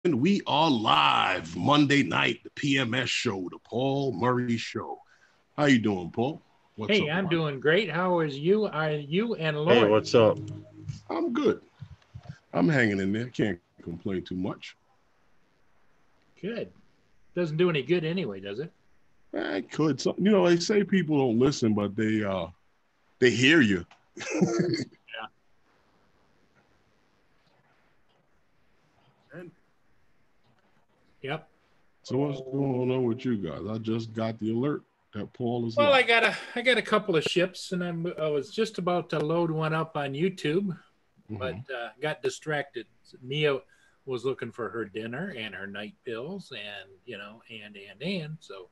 And we are live Monday night, the PMS show, the Paul Murray Show. How you doing, Paul? What's Hey, up? I'm doing great. How is you? Are you and Hey, Lauren? what's up? I'm good. I'm hanging in there. Can't complain too much. Good. Doesn't do any good anyway, does it? I could. So, they say people don't listen, but they hear you. Yeah. Yep. So what's going on with you guys? I just got the alert that Paul is Well, live. I got a couple of ships, and I was just about to load one up on YouTube, but got distracted. Mia was looking for her dinner and her night pills, and and so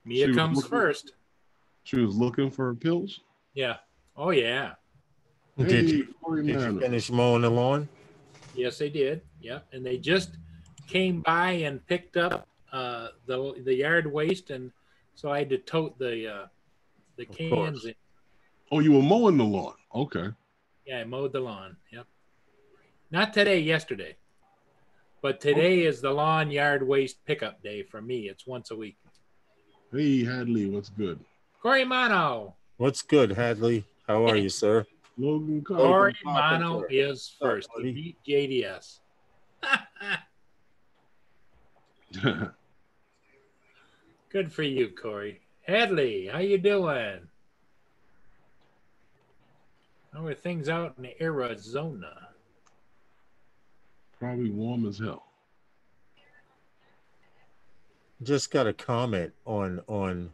Mia She was comes looking- first. She was looking for her pills. Yeah. Oh yeah. Did Hey, you Corey did you Manor. finish mowing the lawn? Yes, they did. Yeah, and they just came by and picked up the yard waste, and so I had to tote the cans. course. And, Oh, you were mowing the lawn. Okay. yeah, I mowed the lawn. Yep. Not today, yesterday, but today is the lawn yard waste pickup day for me. It's once a week. Hey, Hadley, what's good? Corey Mano. What's good, Hadley? How are you, sir? Logan Cobb. Corey Carpenter. Mano is What's up, first. He buddy? beat JDS. Good for you, Corey. Hadley, how you doing? How are things out in Arizona? Probably warm as hell. Just got a comment on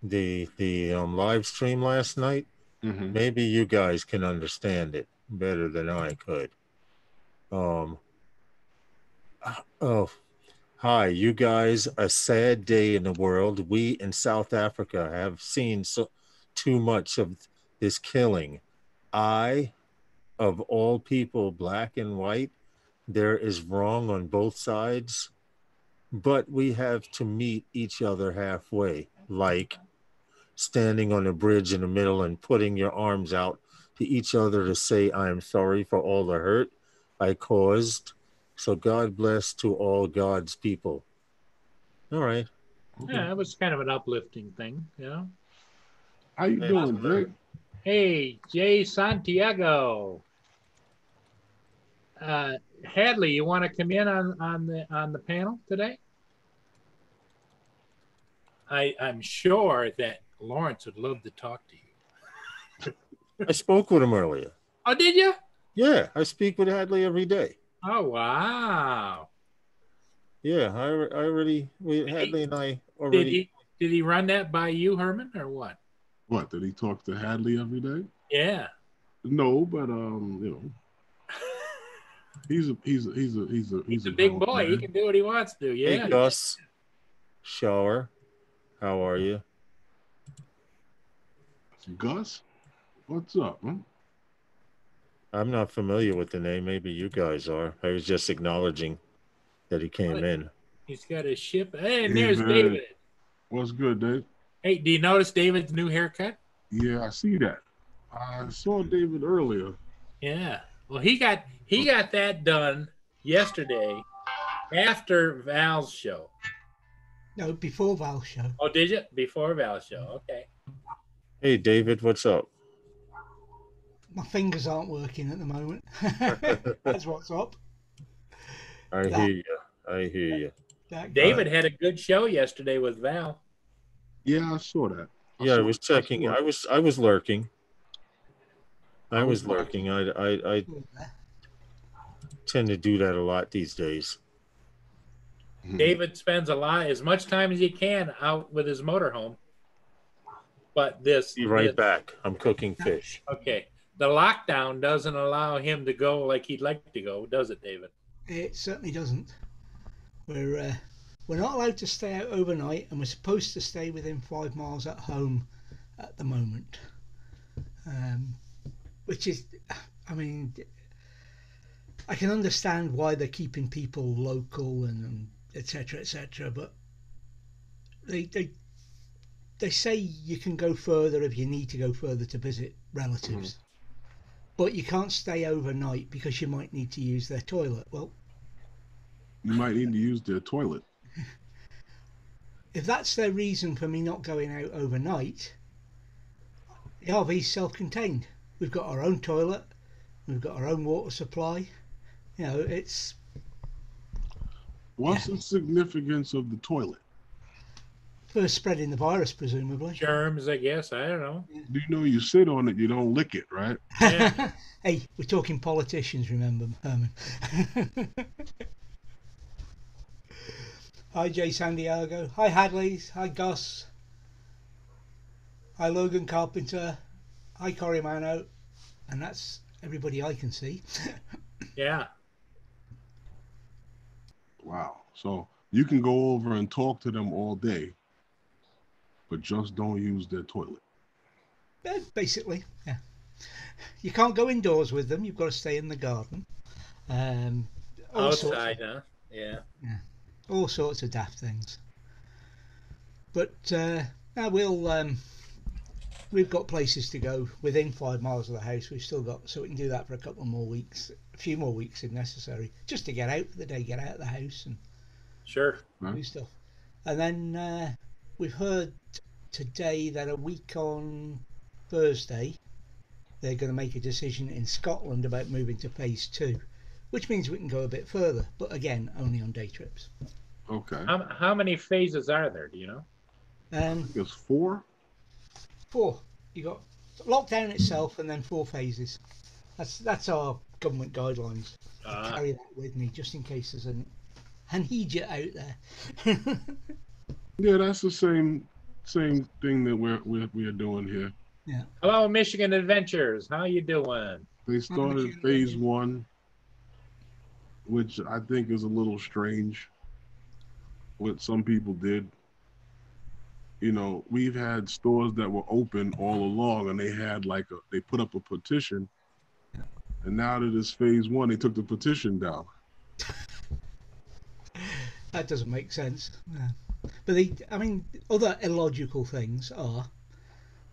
the live stream last night. Mm-hmm. Maybe you guys can understand it better than I could. Oh, hi, you guys. A sad day in the world. We in South Africa have seen too much of this killing. Of all people, black and white, there is wrong on both sides, but we have to meet each other halfway, like standing on a bridge in the middle and putting your arms out to each other to say, I am sorry for all the hurt I caused. So God bless to all God's people. All right. Okay. Yeah, it was kind of an uplifting thing, you know. How you doing, Jake? Hey, Jay Santiago. Hadley, you want to come in on the panel today? I'm sure that Lawrence would love to talk to you. I spoke with him earlier. Oh, did you? Yeah, I speak with Hadley every day. Oh, wow. Yeah, Hadley and I already. Did he run that by you, Herman, or what? What, did he talk to Hadley every day? Yeah. No, but he's a big boy. man. He can do what he wants to do. Yeah. Hey, Gus. Shower. How are you? Gus? What's up, man? I'm not familiar with the name. Maybe you guys are. I was just acknowledging that he came in. He's got his ship. Hey, and there's David. What's good, Dave? Hey, do you notice David's new haircut? Yeah, I see that. I saw David earlier. Yeah. Well, he got that done yesterday after Val's show. No, before Val's show. Oh, did you? Before Val's show. Okay. Hey, David, what's up? My fingers aren't working at the moment. That's what's up. I hear you. David had a good show yesterday with Val. Yeah, I saw that. I was checking. I was lurking. I was lurking. I tend to do that a lot these days. David spends as much time as he can out with his motorhome. But Be right back. I'm cooking fish. Okay. The lockdown doesn't allow him to go like he'd like to go, does it, David? It certainly doesn't. We're not allowed to stay out overnight, and we're supposed to stay within 5 miles at home at the moment. Which is, I mean, I can understand why they're keeping people local and etc., but they say you can go further if you need to go further to visit relatives, but you can't stay overnight because you might need to use their toilet. Well, You might need to use their toilet. If that's their reason for me not going out overnight, the RV's self-contained. We've got our own toilet, we've got our own water supply. You know, it's... What's the significance of the toilet? For spreading the virus, presumably. Germs, I guess. I don't know. Do you know you sit on it, you don't lick it, right? Yeah. Hey, we're talking politicians, remember, Herman. Hi, Jay Santiago. Hi, Hadleys. Hi, Gus. Hi, Logan Carpenter. Hi, Corey Mano. And that's everybody I can see. Yeah. Wow. So you can go over and talk to them all day, but just don't use their toilet. Basically, yeah. You can't go indoors with them. You've got to stay in the garden. Outside, huh? Yeah. All sorts of daft things. But we've got places to go within 5 miles of the house. We've still got, so we can do that for a couple more weeks, a few more weeks if necessary, just to get out for the day, get out of the house and Sure. do stuff. And then we've heard today that a week on Thursday they're going to make a decision in Scotland about moving to phase 2, which means we can go a bit further, but again only on day trips. Okay. How many phases are there? Do you know? There's 4. 4. You got lockdown itself and then 4 phases. That's our government guidelines. Carry that with me just in case there's an idiot out there. Yeah, that's the same thing that we're doing here. Yeah. Hello, Michigan Adventures. How you doing? They started phase 1, which I think is a little strange. What some people did. You know, we've had stores that were open all along, and they had they put up a petition, and now that it's phase 1, they took the petition down. That doesn't make sense. Yeah. But other illogical things are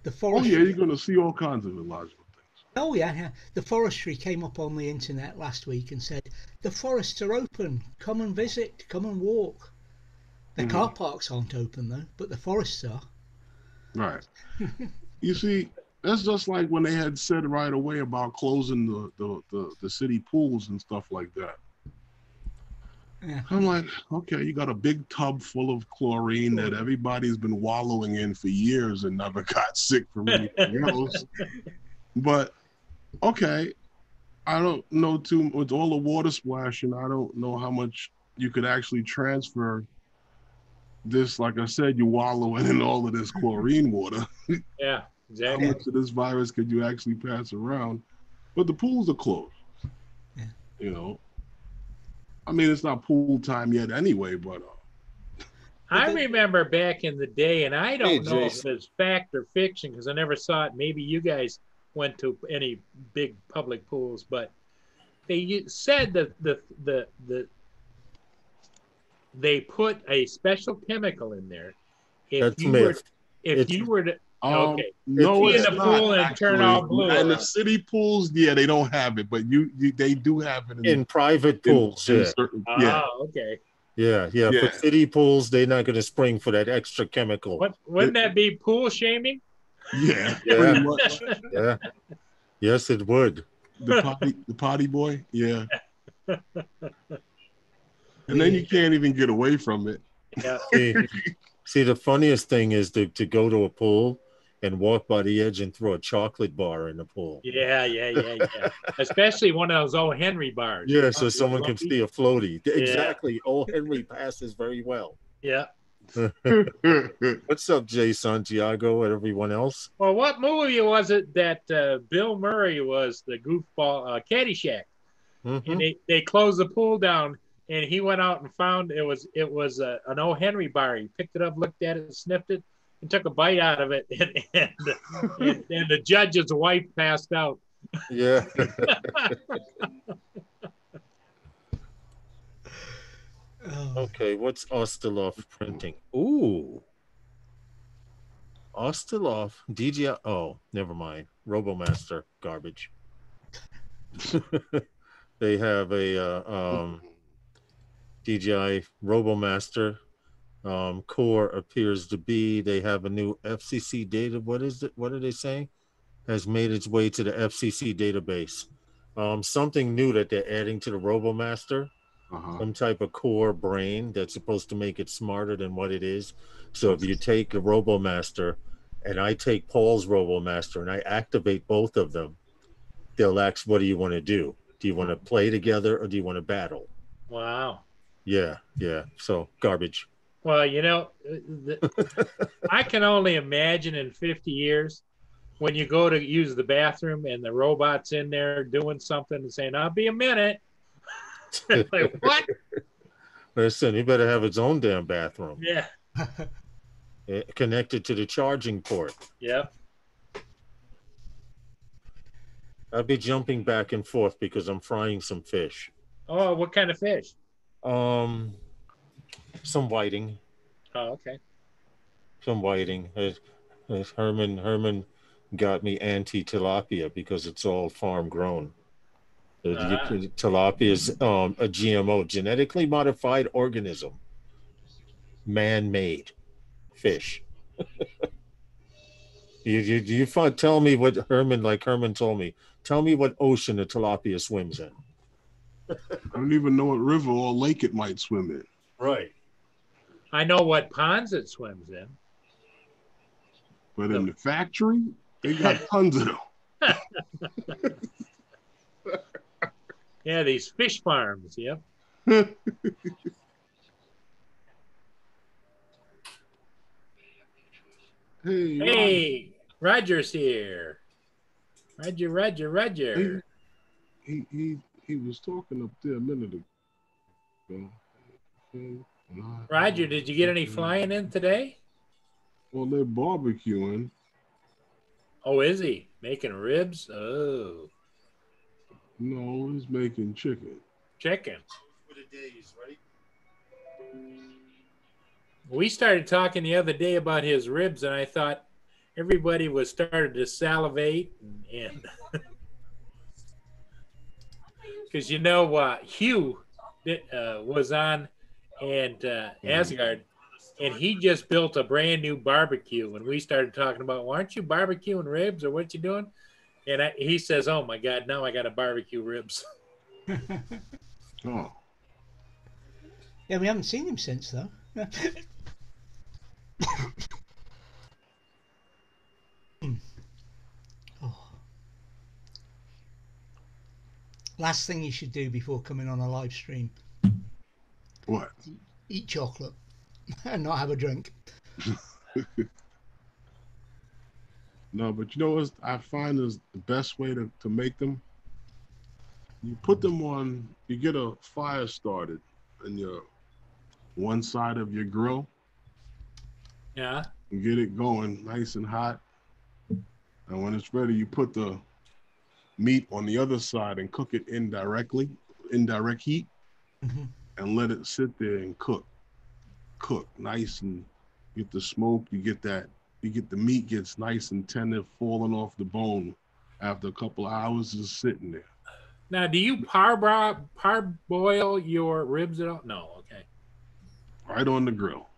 the forestry. Oh yeah, you're going to see all kinds of illogical things. Oh yeah. The forestry came up on the internet last week and said the forests are open. Come and visit. Come and walk. The car parks aren't open though, but the forests are. Right. You see, that's just like when they had said right away about closing the city pools and stuff like that. Yeah. I'm like, okay, you got a big tub full of chlorine that everybody's been wallowing in for years and never got sick from anything else. But okay, I don't know with all the water splashing, I don't know how much you could actually transfer this. Like I said, you're wallowing in all of this chlorine water. Yeah, exactly. How much of this virus could you actually pass around? But the pools are closed. Yeah. You know, I mean, it's not pool time yet anyway, but I remember back in the day, and I don't know if Jason. it's fact or fiction because I never saw it. Maybe you guys went to any big public pools, but they said that they put a special chemical in there. If That's you myth. were to okay, no, be in it's the not, pool and turn all blue. And the city pools, yeah, they don't have it, but they do have it In private pools, in yeah. certain, Okay. Yeah. Yeah. For city pools, they're not going to spring for that extra chemical. Wouldn't that be pool shaming? yeah, Yeah. pretty much. Yeah. Yes, it would. The potty boy, yeah. And then you can't even get away from it. Yeah. See, the funniest thing is to go to a pool and walk by the edge and throw a chocolate bar in the pool. Yeah. Especially one of those old Henry bars. Yeah, so someone can see a floaty. Yeah. Exactly. Old Henry passes very well. Yeah. What's up, Jay Santiago and everyone else? Well, what movie was it that Bill Murray was the goofball Caddyshack? Mhm. And they closed the pool down, and he went out and found it was an old Henry bar. He picked it up, looked at it, sniffed it, and took a bite out of it. And the judge's wife passed out. Yeah. Oh, Okay, what's Ostilov printing? Ooh. Ostilov, DJI. Oh, never mind. RoboMaster, garbage. They have a DJI RoboMaster core appears to be, they have a new FCC data. What is it? What are they saying? Has made its way to the FCC database. Something new that they're adding to the RoboMaster, some type of core brain that's supposed to make it smarter than what it is. So if you take a RoboMaster and I take Paul's RoboMaster and I activate both of them, they'll ask, what do you want to do? Do you want to play together or do you want to battle? Wow. Yeah. So garbage. Well, you know, I can only imagine in 50 years when you go to use the bathroom and the robot's in there doing something and saying, I'll be a minute. Like, what? Listen, he better have its own damn bathroom. Yeah. Connected to the charging port. Yep. I'll be jumping back and forth because I'm frying some fish. Oh, what kind of fish? Some whiting. Oh, okay. Some whiting. Herman got me anti-tilapia because it's all farm grown. Tilapia is a GMO, genetically modified organism, man-made fish. You tell me what Herman told me. Tell me what ocean the tilapia swims in. I don't even know what river or lake it might swim in. Right. I know what ponds it swims in. But in the factory, they got tons of them. Yeah, these fish farms. Yep. Hey, Roger's here. Roger. He was talking up there a minute ago. Roger, did you get any flying in today? Well, they're barbecuing. Oh, is he? Making ribs? Oh. No, he's making chicken. Chicken. For the days, right? We started talking the other day about his ribs, and I thought everybody was starting to salivate and because you know Hugh was on and Asgard, and he just built a brand new barbecue, and we started talking about, well, aren't you barbecuing ribs or what you doing? And he says, oh my God, now I got to barbecue ribs. Oh. Yeah, we haven't seen him since though. Oh. Last thing you should do before coming on a live stream. What? Eat chocolate and not have a drink. No, but you know what I find is the best way to make them? You put them on, you get a fire started in your one side of your grill. Yeah. And get it going nice and hot. And when it's ready, you put the meat on the other side and cook it indirect heat, and let it sit there and cook nice, and get the smoke. You get the meat gets nice and tender, falling off the bone after a couple of hours just sitting there. Now, do you parboil your ribs at all? No, okay. Right on the grill.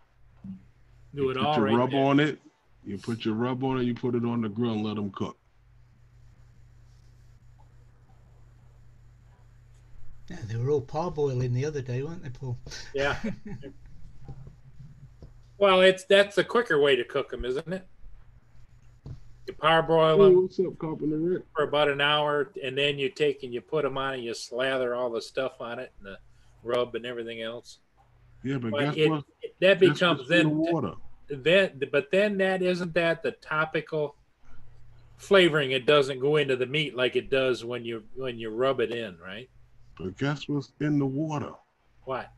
Do it all right. You right put your rub on it. You put your rub on it. You put it on the grill and let them cook. Yeah, they were all parboiling the other day, weren't they, Paul? Yeah. Well, that's the quicker way to cook them, isn't it? You parboil them. What's up, Carpenter Rick? For about an hour, and then you take and you put them on and you slather all the stuff on it and the rub and everything else. Yeah, but guess what? That becomes then the water. But then that isn't that the topical flavoring? It doesn't go into the meat like it does when you rub it in, right? But guess what's in the water? What?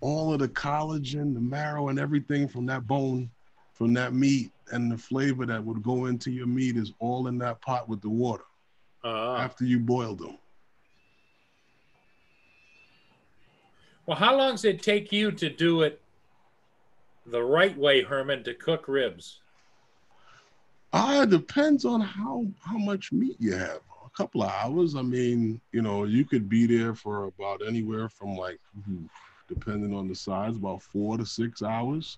All of the collagen, the marrow, and everything from that bone, from that meat, and the flavor that would go into your meat is all in that pot with the water after you boiled them. Well, how long does it take you to do it the right way, Herman, to cook ribs? Depends on how much meat you have. couple of hours. I mean, you know, you could be there for about anywhere from like, depending on the size, about 4 to 6 hours.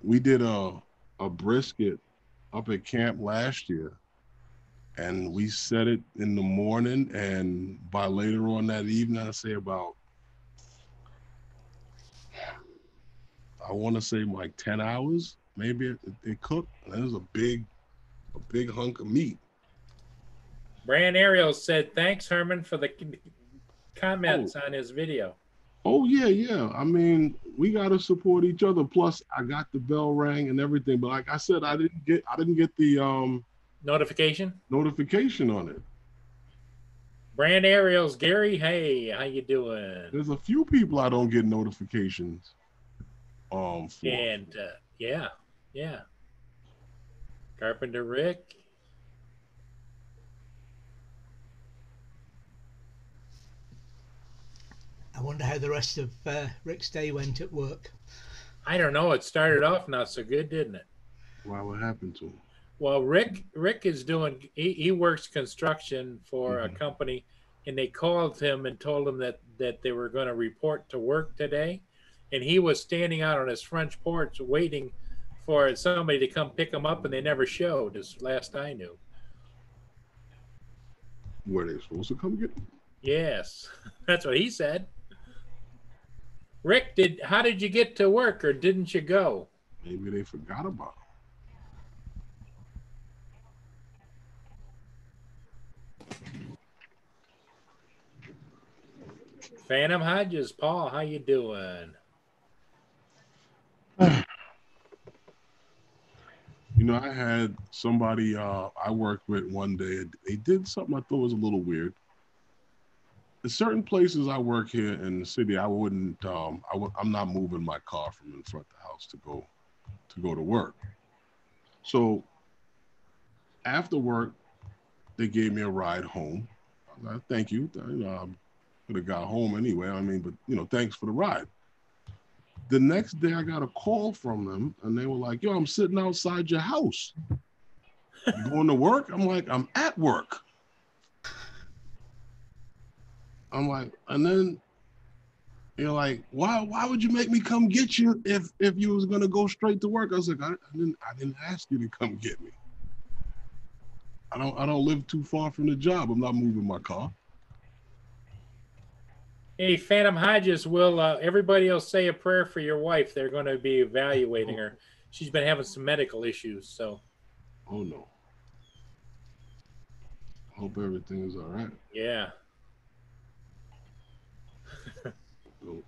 We did a brisket up at camp last year, and we set it in the morning, and by later on that evening, I say about, I want to say like 10 hours, maybe it cooked. And it was a big hunk of meat. Bran Ariel said, "Thanks, Herman, for the comments on his video." Oh yeah. I mean, we gotta support each other. Plus, I got the bell rang and everything, but like I said, I didn't get the Notification on it. Bran Ariel's Gary. Hey, how you doing? There's a few people I don't get notifications for. And yeah. Carpenter Rick. I wonder how the rest of Rick's day went at work. I don't know. It started off not so good, didn't it? Why? What happened to him? Well, Rick is doing. He works construction for a company, and they called him and told him that they were going to report to work today, and he was standing out on his front porch waiting for somebody to come pick him up, and they never showed. As last I knew. Were they supposed to come get him? Yes, that's what he said. Rick, how did you get to work, or didn't you go? Maybe they forgot about him. Phantom Hodges, Paul, how you doing? You know, I had somebody I worked with one day. They did something I thought was a little weird. In certain places I work here in the city, I wouldn't. I'm not moving my car from in front of the house to go to work. So after work, they gave me a ride home. Thank you. You know, I could have got home anyway. I mean, but you know, thanks for the ride. The next day, I got a call from them, and they were like, "Yo, I'm sitting outside your house. You going to work?" I'm like, "I'm at work." I'm like, and then you're like, why would you make me come get you if you was gonna go straight to work? I was like, I didn't ask you to come get me. I don't live too far from the job. I'm not moving my car. Hey, Phantom Hodges, will everybody else say a prayer for your wife? They're going to be evaluating her. She's been having some medical issues, so. Oh no. Hope everything is all right. Yeah.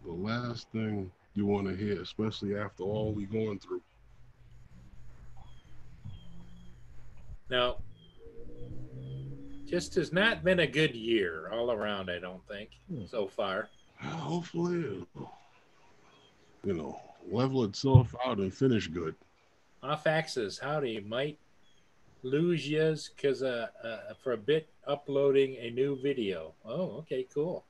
The last thing you want to hear, especially after all we're going through. Now, just has not been a good year all around, I don't think, so far. Hopefully, you know, level itself out and finish good. Off axis, howdy, might lose yous because for a bit uploading a new video. Oh, okay, cool.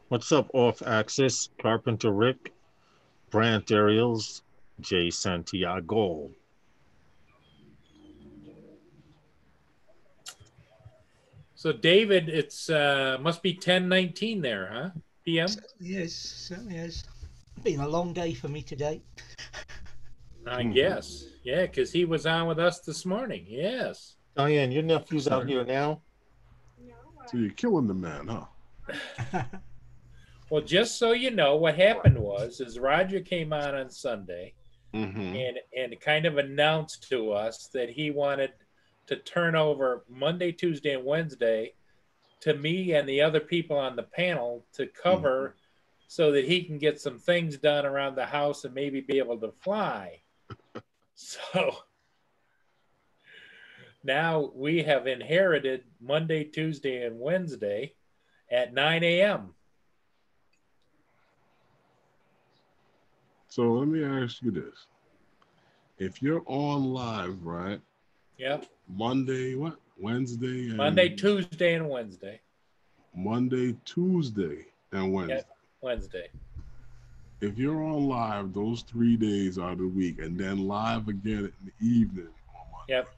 What's up, Off Axis? Carpenter Rick, Brant Ariels, Jay Santiago. So, David, it's must be 10:19 there, huh? PM? Yes, certainly is. Been a long day for me today. I guess. Yeah, because he was on with us this morning. Yes. Diane, your nephew's out here now? So you're killing the man, huh? Well, just so you know, what happened is Roger came on Sunday and kind of announced to us that he wanted to turn over Monday, Tuesday, and Wednesday to me and the other people on the panel to cover so that he can get some things done around the house and maybe be able to fly. So now we have inherited Monday, Tuesday, and Wednesday at 9 a.m. So let me ask you this. If you're on live, right? Yep. Monday, what? Wednesday? And Monday, Tuesday, and Wednesday. Monday, Tuesday, and Wednesday. Yep. Wednesday. If you're on live those 3 days out of the week and then live again in the evening on Monday, yep.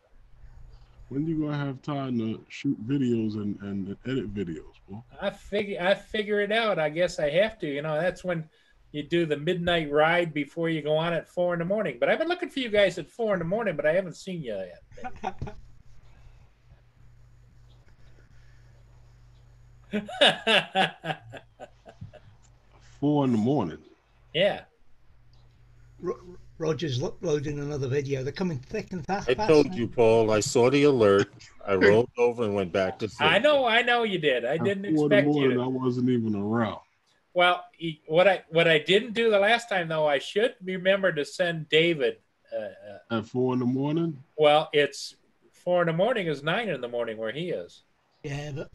When you gonna have time to shoot videos and edit videos, bro? I figure it out. I guess I have to. You know, that's when you do the midnight ride before you go on at 4 in the morning. But I've been looking for you guys at 4 in the morning, but I haven't seen you yet. 4 in the morning. Yeah. Roger's uploading another video. They're coming thick and fast. I told you, Paul. I saw the alert. I rolled over and went back to sleep. I know you did. I didn't At 4 in the expect you morning, to. I wasn't even around. Well, what I didn't do the last time though, I should remember to send David. At 4 in the morning. Well, it's 4 in the morning is 9 in the morning where he is. Yeah, but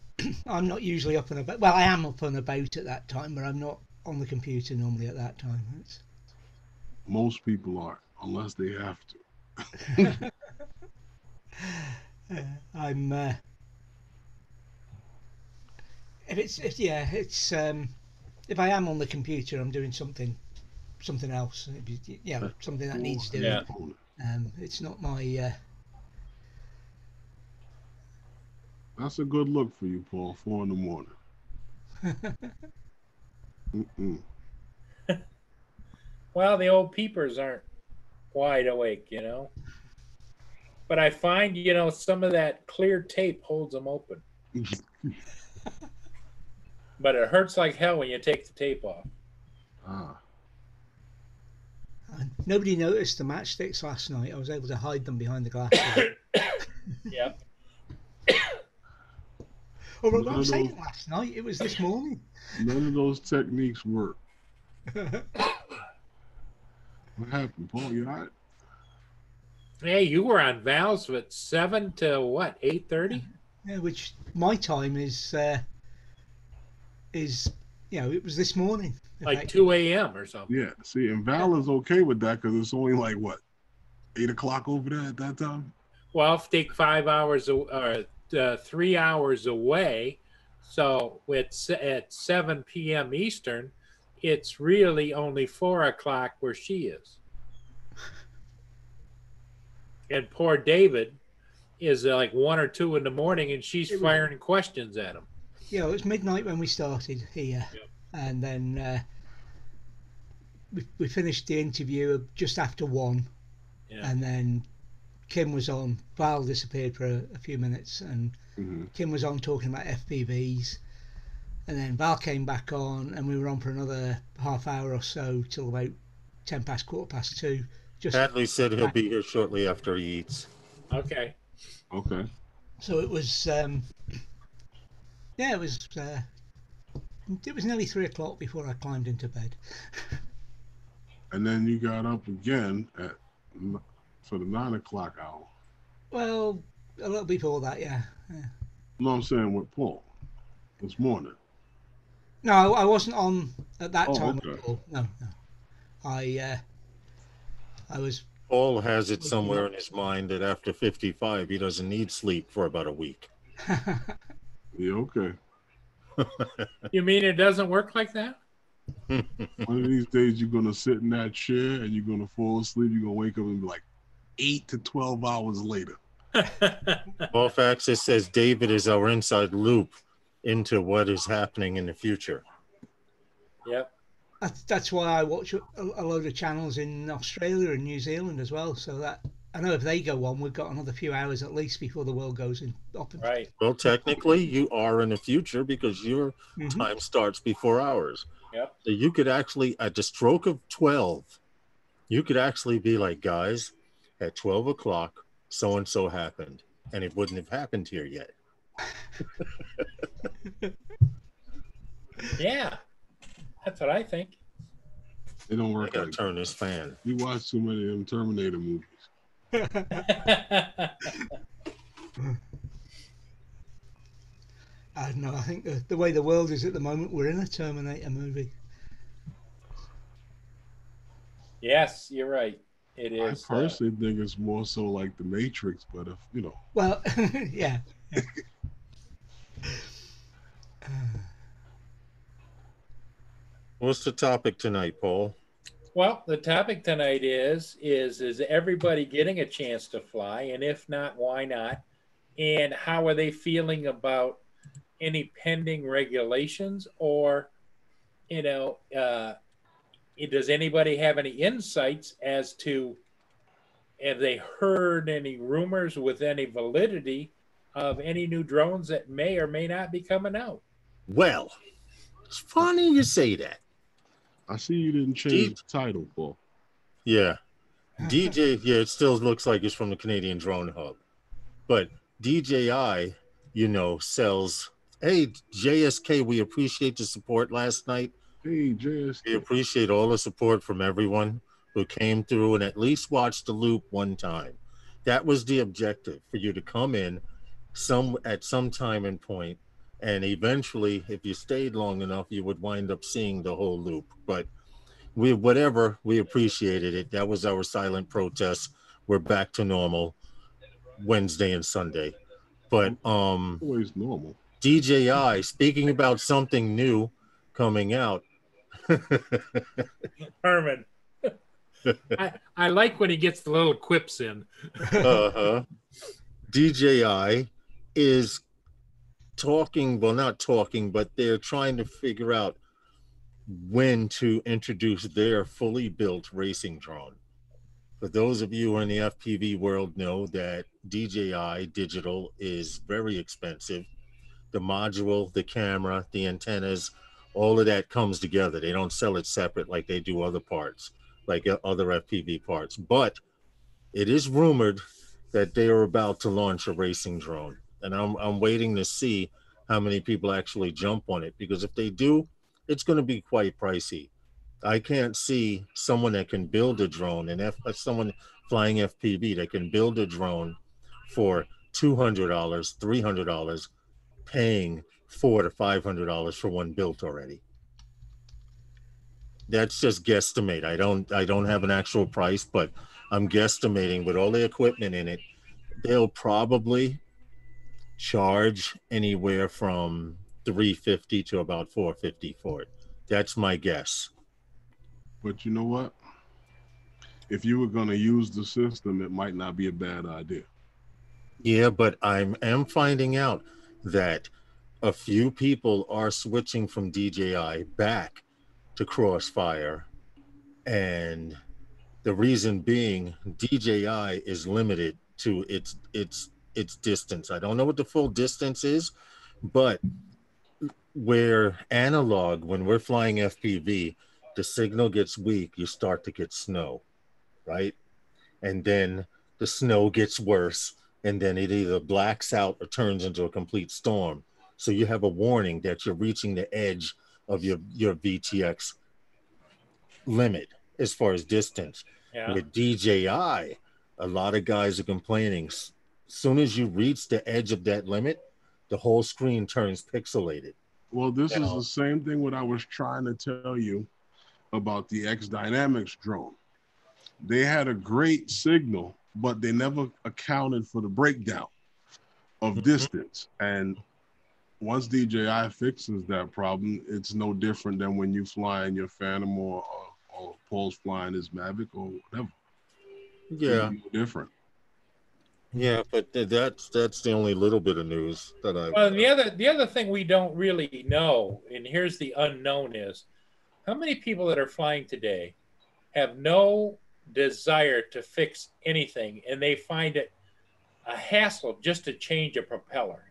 I'm not usually up and about. Well, I am up and about at that time, but I'm not on the computer normally at that time. Most people aren't, unless they have to. I'm. If I am on the computer, I'm doing something else. Something that needs doing. Yeah. It's not my. That's a good look for you, Paul. 4 in the morning. Well, the old peepers aren't wide awake, you know. But I find, you know, some of that clear tape holds them open. But it hurts like hell when you take the tape off. Nobody noticed the matchsticks last night. I was able to hide them behind the glass. Yep. Oh, well, I'm saying last night. It was this morning. None of those techniques work. What happened, Paul? You all right? Hey, you were on Valves at 7 to what, 8:30? Yeah, which my time is it was this morning. Like 2 a.m. or something. Yeah. See, and Val is okay with that because it's only like what, 8 o'clock over there at that time. Well, if take 5 hours or 3 hours away, so it's at 7 p.m. Eastern. It's really only 4 o'clock where she is. And poor David is like 1 or 2 in the morning, and she's firing questions at him. Yeah, it was midnight when we started here. Yep. And then we finished the interview just after 1. Yeah. And then Kim was on. Val disappeared for a few minutes, and Kim was on talking about FPVs. And then Val came back on, and we were on for another half hour or so till about 10 past, 2:15. Hadley said he'll be here shortly after he eats. Okay. Okay. So it was, it was nearly 3 o'clock before I climbed into bed. And then you got up again for the 9 o'clock hour. Well, a little before that, yeah. No, I'm saying with Paul this morning. No, I wasn't on at that time okay. at all. No. I was. Paul has it somewhere in his mind that after 55, he doesn't need sleep for about a week. Yeah, okay. You mean it doesn't work like that? One of these days you're gonna sit in that chair and you're gonna fall asleep. You're gonna wake up and be like 8 to 12 hours later. Off Axis says David is our inside loop into what is happening in the future. Yep. That's why I watch a load of channels in Australia and New Zealand as well. So that I know if they go on, we've got another few hours at least before the world goes in. Right. Well, technically, you are in the future because your time starts before ours. Yep. So you could actually, at the stroke of 12, you could actually be like, guys, at 12 o'clock, so-and-so happened, and it wouldn't have happened here yet. Yeah. That's what I think. They don't I work gotta like turn this fan. You watch too many of them Terminator movies. I don't know. I think the way the world is at the moment, we're in a Terminator movie. Yes, you're right. It is. I personally think it's more so like The Matrix, but if you know. Well, yeah. What's the topic tonight, Paul? Well, the topic tonight is everybody getting a chance to fly? And if not, why not? And how are they feeling about any pending regulations? Or, you know, does anybody have any insights as to, have they heard any rumors with any validity of any new drones that may or may not be coming out? Well, it's funny you say that. I see you didn't change the title, Paul. Yeah. DJ, yeah, it still looks like it's from the Canadian Drone Hub. But DJI, you know, sells. Hey, JSK, we appreciate the support last night. Hey, JSK. We appreciate all the support from everyone who came through and at least watched the loop one time. That was the objective, for you to come in at some time and point, and eventually, if you stayed long enough, you would wind up seeing the whole loop. But we appreciated it. That was our silent protest. We're back to normal Wednesday and Sunday. But always normal. DJI, speaking about something new coming out. Herman. I like when he gets the little quips in. DJI is talking, well, not talking, but they're trying to figure out when to introduce their fully built racing drone. For those of you who are in the FPV world know that DJI digital is very expensive. The module, the camera, the antennas, all of that comes together. They don't sell it separate like they do other parts, like other FPV parts. But it is rumored that they are about to launch a racing drone. And I'm waiting to see how many people actually jump on it, because if they do, it's going to be quite pricey. I can't see someone that can build a drone, and someone flying FPV that can build a drone for $200, $300, paying $400 to $500 for one built already. That's just guesstimate. I don't have an actual price, but I'm guesstimating with all the equipment in it, they'll probably charge anywhere from $350 to about $450 for it. That's my guess. But you know what? If you were going to use the system, it might not be a bad idea. Yeah, but I am finding out that a few people are switching from DJI back to Crossfire, and the reason being DJI is limited to its distance. I don't know what the full distance is, but where analog, when we're flying FPV, the signal gets weak, you start to get snow, right? And then the snow gets worse, and then it either blacks out or turns into a complete storm. So you have a warning that you're reaching the edge of your VTX limit as far as distance. Yeah. With DJI, a lot of guys are complaining. As soon as you reach the edge of that limit, the whole screen turns pixelated. Well, this is the same thing what I was trying to tell you about the X Dynamics drone. They had a great signal, but they never accounted for the breakdown of distance. And once DJI fixes that problem, it's no different than when you fly in your Phantom or Paul's flying his Mavic or whatever. Yeah, it's no different. Yeah, but that's the only little bit of news that I. Well, the other thing we don't really know, and here's the unknown, is how many people that are flying today have no desire to fix anything, and they find it a hassle just to change a propeller.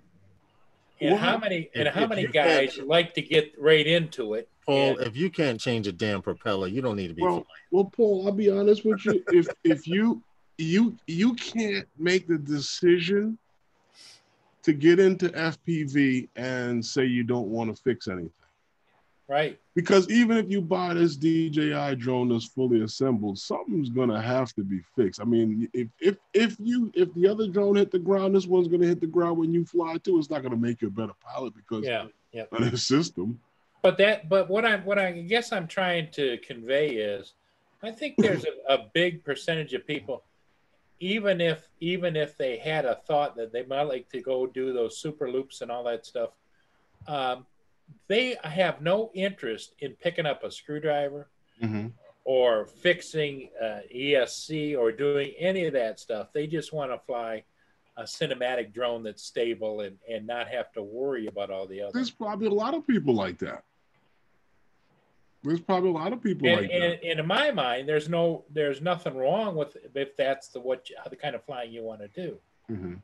And Well, how many you guys like to get right into it? Paul, if you can't change a damn propeller, you don't need to be flying. Well, Paul, I'll be honest with you. if you can't make the decision to get into FPV and say you don't want to fix anything. Right. Because even if you buy this DJI drone that's fully assembled, something's gonna have to be fixed. I mean, if the other drone hit the ground, this one's gonna hit the ground when you fly too. It's not gonna make you a better pilot because of the system. But what I guess I'm trying to convey is, I think there's a big percentage of people, even if they had a thought that they might like to go do those super loops and all that stuff, they have no interest in picking up a screwdriver or fixing ESC or doing any of that stuff. They just want to fly a cinematic drone that's stable and not have to worry about all the There's others. probably a lot of people like that. There's probably a lot of people like that. And in my mind, there's nothing wrong with if that's the kind of flying you want to do. Mm-hmm.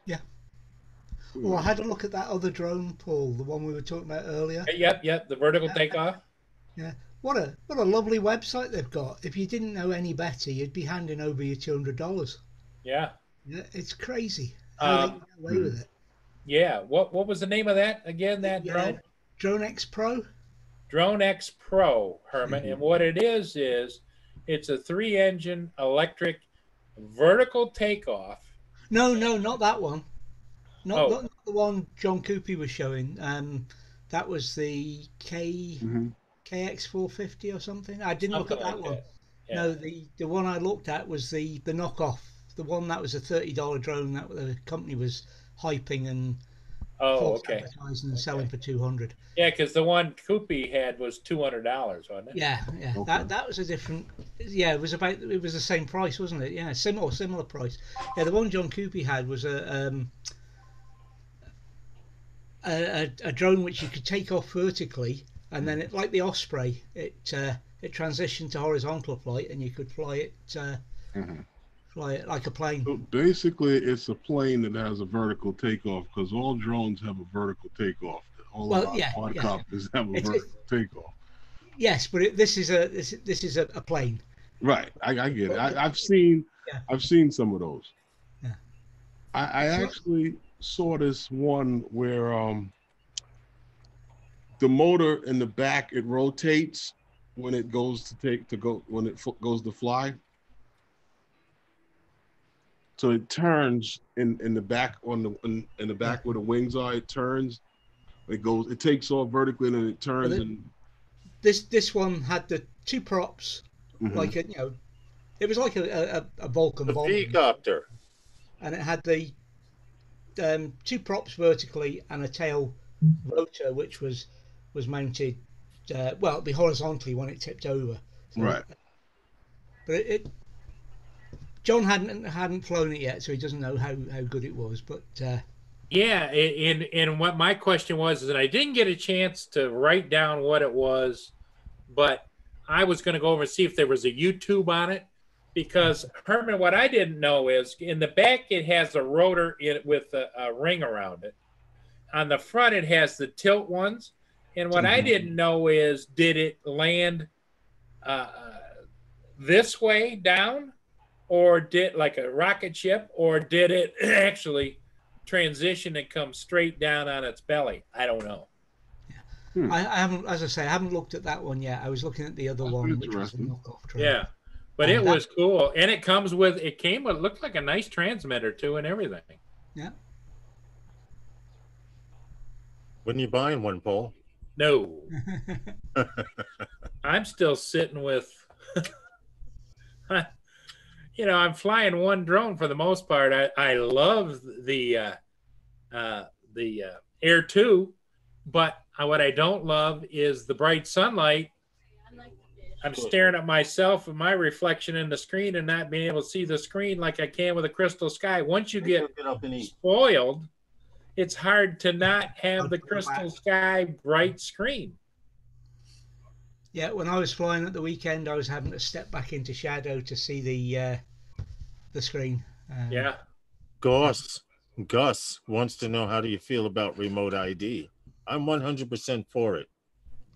Yeah. Well, I had a look at that other drone, Paul, the one we were talking about earlier. Yep, the vertical takeoff. Yeah. What a lovely website they've got. If you didn't know any better, you'd be handing over your $200. Yeah. Yeah, it's crazy how they get away with it. Yeah. What was the name of that again? That drone? Drone X Pro. Drone X Pro, Herman. And what it is it's a 3-engine electric vertical takeoff. No, not that one. Not the one John Coopy was showing. That was the KX450 or something. I didn't look at that one. Yeah. No, the one I looked at was the knockoff. The one that was a $30 drone that the company was hyping and advertising and selling for $200. Yeah, because the one Coopy had was $200, wasn't it? Yeah. Okay. That was a different. Yeah, it was the same price, wasn't it? Yeah, similar price. Yeah, the one John Coopy had was a drone which you could take off vertically, and then it, like the Osprey, it transitioned to horizontal flight, and you could fly it like a plane. So basically, it's a plane that has a vertical takeoff, because all drones have a vertical takeoff. All quadcopters have a vertical takeoff. Yes, but this is a plane. Right, I get it. I've seen some of those. Yeah. I actually saw this one where the motor in the back, it rotates when it goes goes to fly. So it turns in the back in the back where the wings are. It turns. It takes off vertically and then it turns. This one had the two props, like it was like a Vulcan bomb. V-copter. And it had the two props vertically and a tail rotor, which was mounted the horizontally when it tipped over. So, right. But John hadn't flown it yet, so he doesn't know how good it was. But and what my question was is that I didn't get a chance to write down what it was, but I was going to go over and see if there was a YouTube on it, because Herman, what I didn't know is in the back it has a rotor with a ring around it. On the front it has the tilt ones, and what I didn't know is, did it land this way down, or did like a rocket ship, or did it actually transition and come straight down on its belly? I don't know. I haven't, as I say, I haven't looked at that one yet. I was looking at the other one, which was a knockoff drone. Yeah, but it was cool, and it came with looked like a nice transmitter too, and everything. Yeah. When you buying one, Paul? No. I'm still sitting with. I'm flying one drone for the most part. I love the Air 2, but what I don't love is the bright sunlight. I'm staring at myself and my reflection in the screen and not being able to see the screen like I can with a crystal sky. Once you get spoiled, it's hard to not have the crystal sky bright screen. Yeah, when I was flying at the weekend, I was having to step back into shadow to see the screen. Yeah. Gus wants to know, how do you feel about remote ID? I'm 100% for it.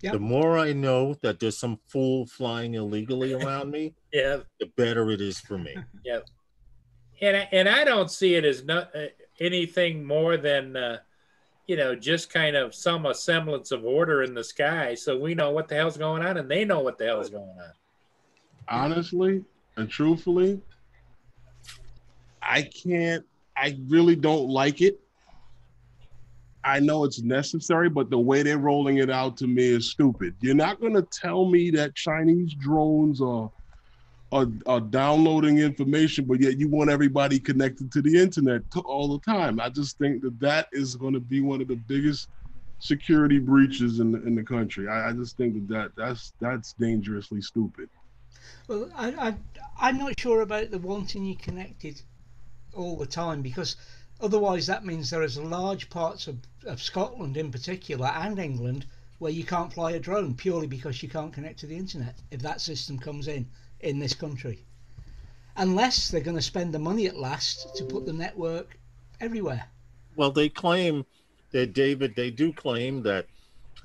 Yep. The more I know that there's some fool flying illegally around me, the better it is for me. Yeah. And I don't see it as anything more than just kind of some semblance of order in the sky, so we know what the hell's going on and they know what the hell's going on. Honestly and truthfully, I really don't like it. I know it's necessary, but the way they're rolling it out to me is stupid. You're not going to tell me that Chinese drones are downloading information, but yet you want everybody connected to the internet all the time. I just think that is going to be one of the biggest security breaches in the country. I just think that's dangerously stupid. Well, I'm not sure about the wanting you connected all the time, because otherwise that means there is large parts of Scotland in particular and England where you can't fly a drone purely because you can't connect to the internet if that system comes in this country. Unless they're going to spend the money at last to put the network everywhere. Well, they claim that, David, they do claim that,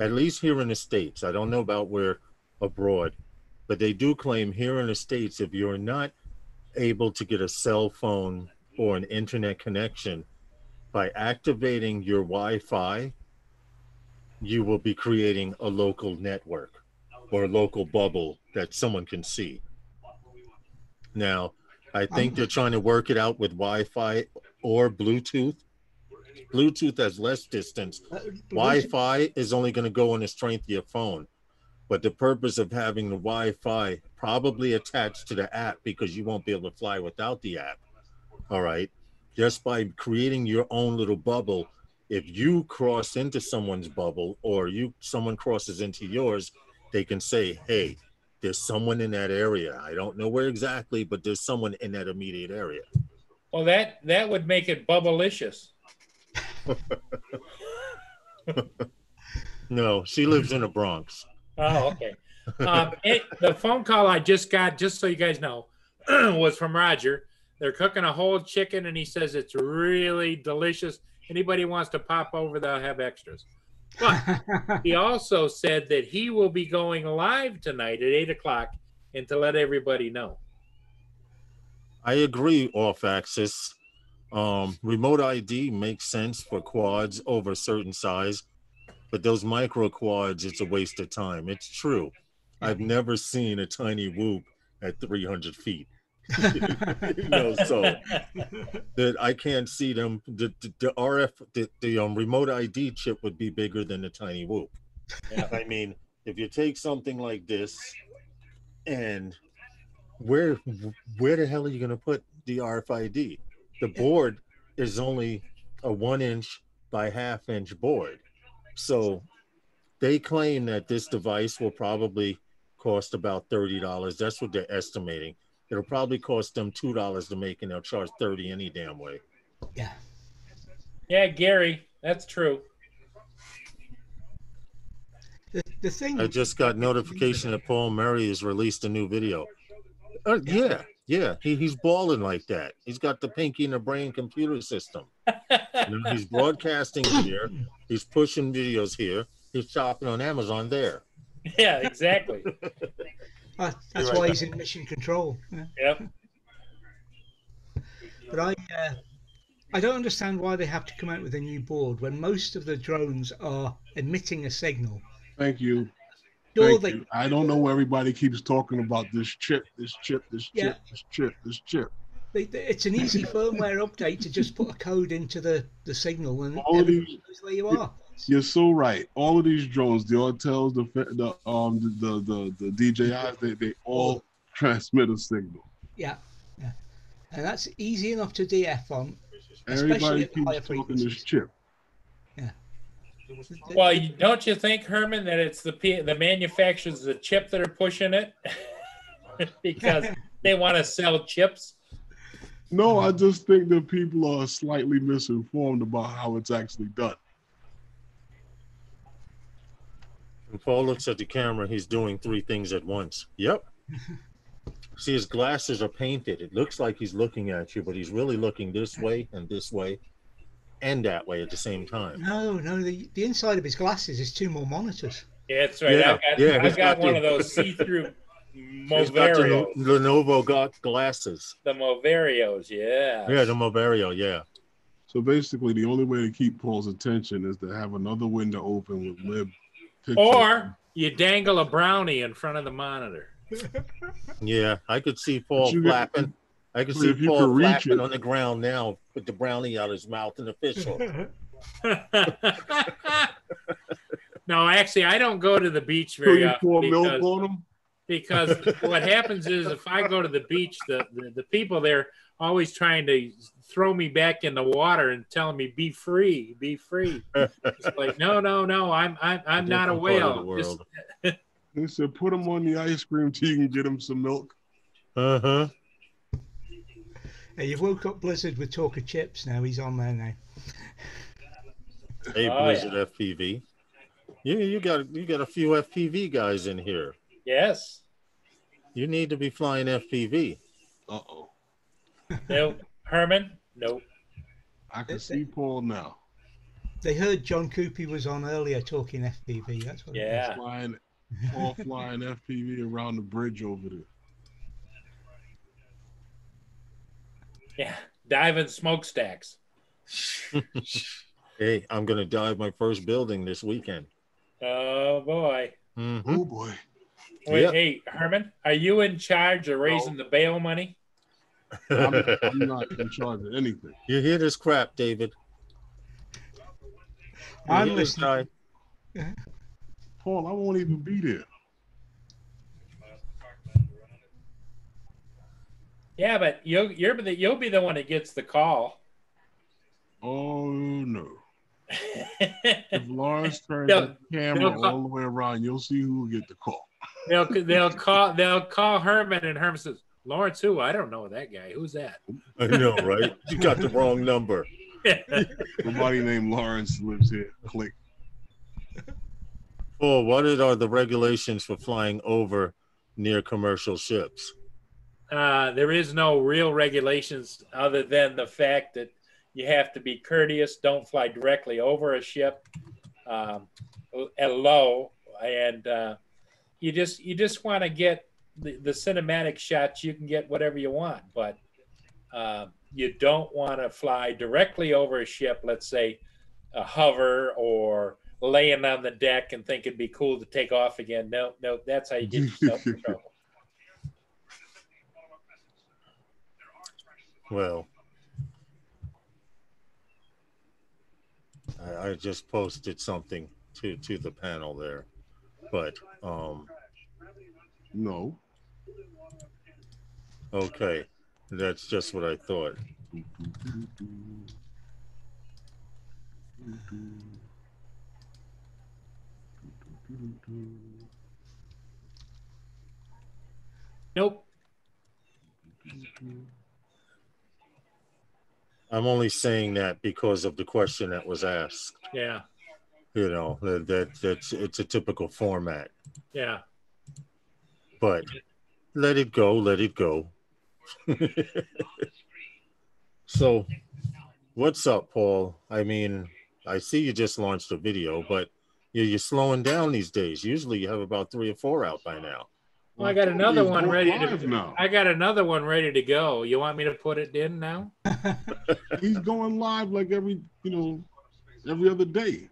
at least here in the States, I don't know about where abroad, but they do claim here in the States, if you're not able to get a cell phone or an internet connection, by activating your Wi-Fi, you will be creating a local network or a local bubble that someone can see. Now, I think they're trying to work it out with Wi-Fi or Bluetooth. Bluetooth has less distance. Wi-Fi is only going to go on the strength of your phone. But the purpose of having the Wi-Fi probably attached to the app, because you won't be able to fly without the app. All right. Just by creating your own little bubble, if you cross into someone's bubble or someone crosses into yours, they can say, hey, there's someone in that area. I don't know where exactly, but there's someone in that immediate area. Well, that would make it bubblicious. No, she lives in the Bronx. Oh, okay. The phone call I just got, just so you guys know, was from Roger. They're cooking a whole chicken, and he says it's really delicious. Anybody wants to pop over, they'll have extras. But he also said that he will be going live tonight at 8 o'clock, and to let everybody know. I agree, off-axis. Remote ID makes sense for quads over a certain size, but those micro quads, it's a waste of time. It's true. I've never seen a tiny whoop at 300 feet. So that I can't see them. The remote ID chip would be bigger than the tiny whoop. Yeah. I mean, if you take something like this, and where the hell are you going to put the RFID? The board is only a 1-inch by 1/2-inch board. So they claim that this device will probably cost about $30. That's what they're estimating. It'll probably cost them $2 to make, and they'll charge $30 any damn way. Yeah. Yeah, Gary, that's true. The thing. I just got notification that Paul Murray has released a new video. Yeah. He's balling like that. He's got the pinky in the brain computer system. He's broadcasting here. He's pushing videos here. He's shopping on Amazon there. Yeah, exactly. That's why he's in mission control. Yeah. Yep. But I don't understand why they have to come out with a new board when most of the drones are emitting a signal. Thank you. Sure, Thank you. I don't know why everybody keeps talking about this chip. It's an easy firmware update to just put a code into the signal, and all of these, knows where you are. You're so right. All of these drones, the Autels, the DJIs, they all transmit a signal. Yeah, and that's easy enough to DF on. Everybody keeps talking this chip. Yeah. Well, don't you think, Herman, that it's the manufacturers of the chip that are pushing it because they want to sell chips? No, I just think that people are slightly misinformed about how it's actually done. When Paul looks at the camera, he's doing 3 things at once. Yep. See, his glasses are painted. It looks like he's looking at you, but he's really looking this way and that way at the same time. No, the inside of his glasses is 2 more monitors. Yeah, that's right. I've got one of those see-through Moverio. Lenovo glasses. The Moverios, yeah. Yeah, the Moverio, yeah. So basically, the only way to keep Paul's attention is to have another window open with lib pictures. Or you dangle a brownie in front of the monitor. Yeah, I could see Paul flapping. I could see Paul flapping on the ground now with the brownie out of his mouth and the fish on. No, actually, I don't go to the beach very often because what happens is if I go to the beach, the people there always trying to throw me back in the water and telling me, be free, be free. It's like, no, I'm not a whale. They said, put him on the ice cream till you can get him some milk. Uh-huh. Hey, you've woke up Blizzard with talk of chips now. He's on there now. Hey, Oh, Blizzard yeah. FPV. You got a few FPV guys in here. Yes. You need to be flying FPV. Uh-oh. Nope. Herman? Nope. I can see Paul now. They heard John Coopy was on earlier talking FPV. That's what Yeah. Paul flying FPV around the bridge over there. Yeah. Diving smokestacks. Hey, I'm gonna dive my first building this weekend. Oh, boy. Mhm. Oh boy. Wait, Yep. hey, Herman, are you in charge of raising the bail money? I'm not in charge of anything. You hear this crap, David? You I'm hear this listening. guy? Paul, I won't even be there. Yeah, but you'll be the one that gets the call. Oh no. If Lawrence turns They'll- the camera they'll call- all the way around, you'll see who will get the call. They'll call Herman, and Herman says, "Lawrence, who? I don't know that guy. Who's that?" I know, right? You got the wrong number. Nobody named Lawrence lives here. Click. Oh, what are the regulations for flying over near commercial ships? There is no real regulations other than the fact that you have to be courteous. Don't fly directly over a ship at low, and you just want to get the cinematic shots. You can get whatever you want, but you don't want to fly directly over a ship. Let's say a hover or laying on the deck and think it'd be cool to take off again. No, that's how you get yourself in trouble. Well, I just posted something to the panel there, but No. okay, that's just what I thought. Nope. I'm only saying that because of the question that was asked. Yeah. You know, that's it's a typical format. Yeah. But let it go, let it go. So, what's up, Paul? I mean, I see you just launched a video, but you're slowing down these days. Usually, you have about 3 or 4 out by now. Well, I got another one ready live to. now. I got another one ready to go. You want me to put it in now? He's going live like every other day.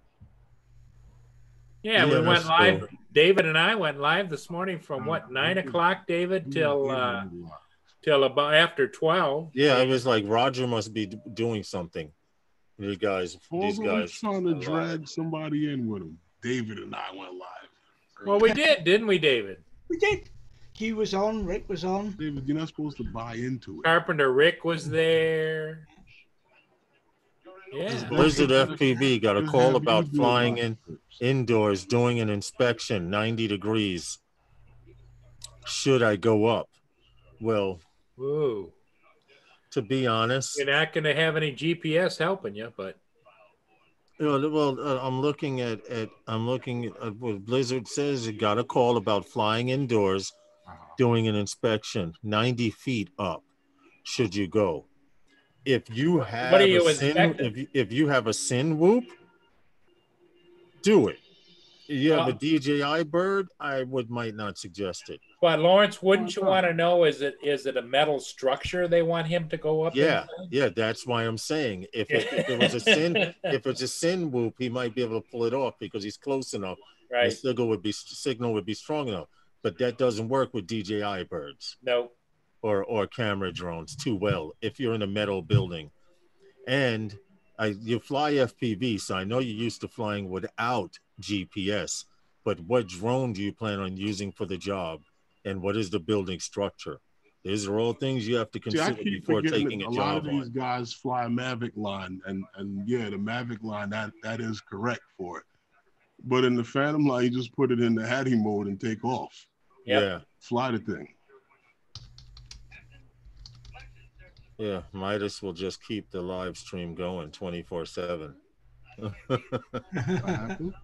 Yeah, we Yeah, went that's live. cool. David and I went live this morning from what 9 o'clock, David, till about after 12. Yeah, I was like, Roger must be doing something. You guys, Paul's these always guys trying to are drag live. somebody in with him. David and I went live. Well, we did, didn't we, David? We did. Hugh was on. Rick was on. David, you're not supposed to buy into it. Carpenter Rick was there. Yeah. Blizzard FPV got a Just call have about you do flying it. in indoors, doing an inspection, 90 degrees. Should I go up? Well, Whoa. to be honest, You're not going to have any GPS helping you, but I'm looking at what Blizzard says. It got a call about flying indoors, doing an inspection, 90 feet up. Should you go? If you have what are you a sin, inspecting? if you have a sin whoop, do it. If you have a Well- DJI bird, might not suggest it. But Lawrence, wouldn't you want to know? Is it a metal structure they want him to go up? Yeah, inside? yeah, that's why I'm saying if it was a sin, if it's a sin whoop, he might be able to pull it off because he's close enough. Right. The signal would be strong enough. But that doesn't work with DJI birds No. or camera drones too well if you're in a metal building. And you fly FPV, so I know you're used to flying without GPS. But what drone do you plan on using for the job? And what is the building structure? These are all things you have to See, I consider keep before forgetting taking that a a lot job of these on. guys fly Mavic line, and yeah, the Mavic line that is correct for it. But in the Phantom line, you just put it in the Hattie mode and take off. Yep. Yeah. Fly the thing. Yeah, Midas will just keep the live stream going 24/7. What happened?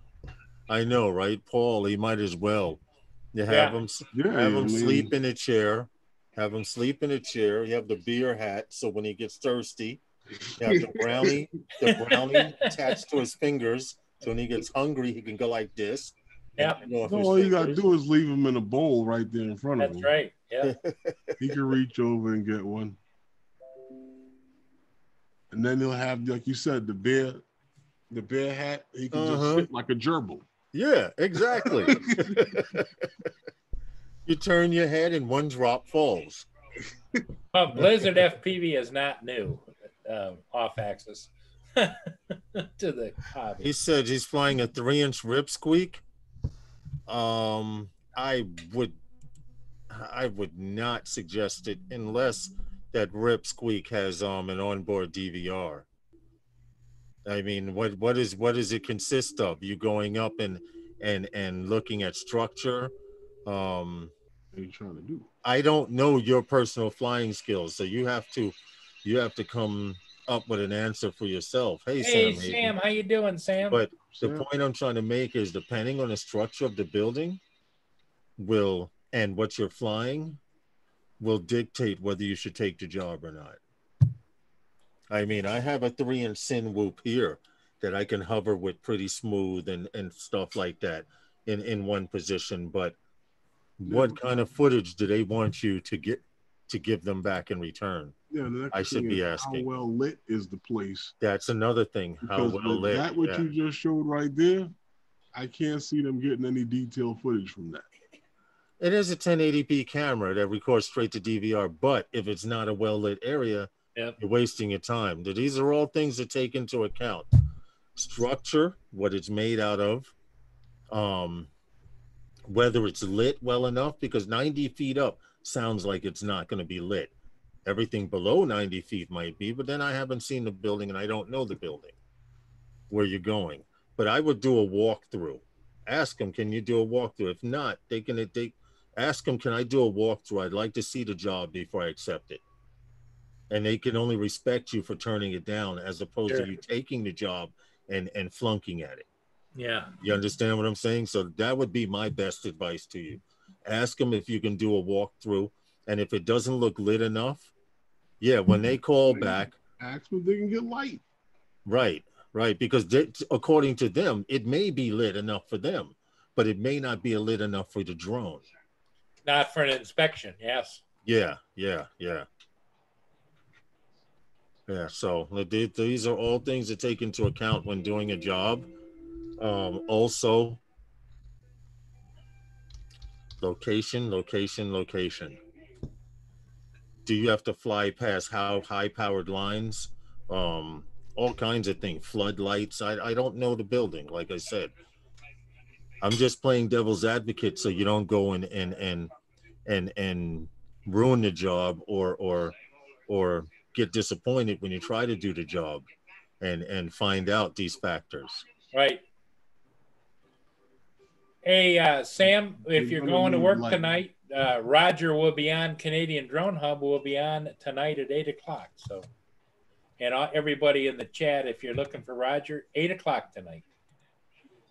I know, right, Paul? He might as well. You Yeah. Yeah, have I him mean, sleep in a chair. Have him sleep in a chair. You have the beer hat, so when he gets thirsty, you have the brownie attached to his fingers. So when he gets hungry, he can go like this. Yeah. And off so his all you gotta fingers. do is leave him in a bowl right there in front of That's him. right. Yeah. He can reach over and get one. And then he'll have, like you said, the bear hat. He can just sit like a gerbil. Yeah, exactly. You turn your head and one drop falls. Well, Blizzard FPV is not new, off axis to the hobby. He said he's flying a 3-inch Ripsqueak. I would not suggest it unless that Ripsqueak has an onboard DVR. I mean, what does it consist of? You going up and looking at structure. What are you trying to do? I don't know your personal flying skills, so you have to come up with an answer for yourself. Hey, Sam, Sam, how you doing, Sam? But the Sam? point I'm trying to make is, depending on the structure of the building, and what you're flying, will dictate whether you should take the job or not. I mean, I have a 3-inch Cinewhoop here that I can hover with pretty smooth and stuff like that in one position. But what kind of footage do they want you to give them back in return? Yeah, the next I should thing be is, asking. how well lit is the place? That's another thing. How Because well lit. that what Yeah. you just showed right there, I can't see them getting any detailed footage from that. It is a 1080p camera that records straight to DVR, but if it's not a well-lit area, Yep. you're wasting your time. These are all things to take into account. Structure, what it's made out of, whether it's lit well enough, because 90 feet up sounds like it's not going to be lit. Everything below 90 feet might be, but then I haven't seen the building and I don't know the building where you're going. But I would do a walkthrough. Ask them, can you do a walkthrough? If not, they ask them, can I do a walkthrough? I'd like to see the job before I accept it. And they can only respect you for turning it down, as opposed to you taking the job and flunking at it. Yeah. You understand what I'm saying? So that would be my best advice to you. Ask them if you can do a walkthrough. And if it doesn't look lit enough, yeah, when they call back, ask them if they can get light. Right. Because according to them, it may be lit enough for them, but it may not be lit enough for the drone. Not for an inspection, yes. Yeah. So these are all things to take into account when doing a job. Also, location. Do you have to fly past high-powered lines? All kinds of things, floodlights. I don't know the building, like I said. I'm just playing devil's advocate, so you don't go and ruin the job or get disappointed when you try to do the job and find out these factors. Right. Hey, Sam, if you're going to work tonight, Roger will be on. Canadian Drone Hub will be on tonight at 8 o'clock. So, and everybody in the chat, if you're looking for Roger, 8 o'clock tonight.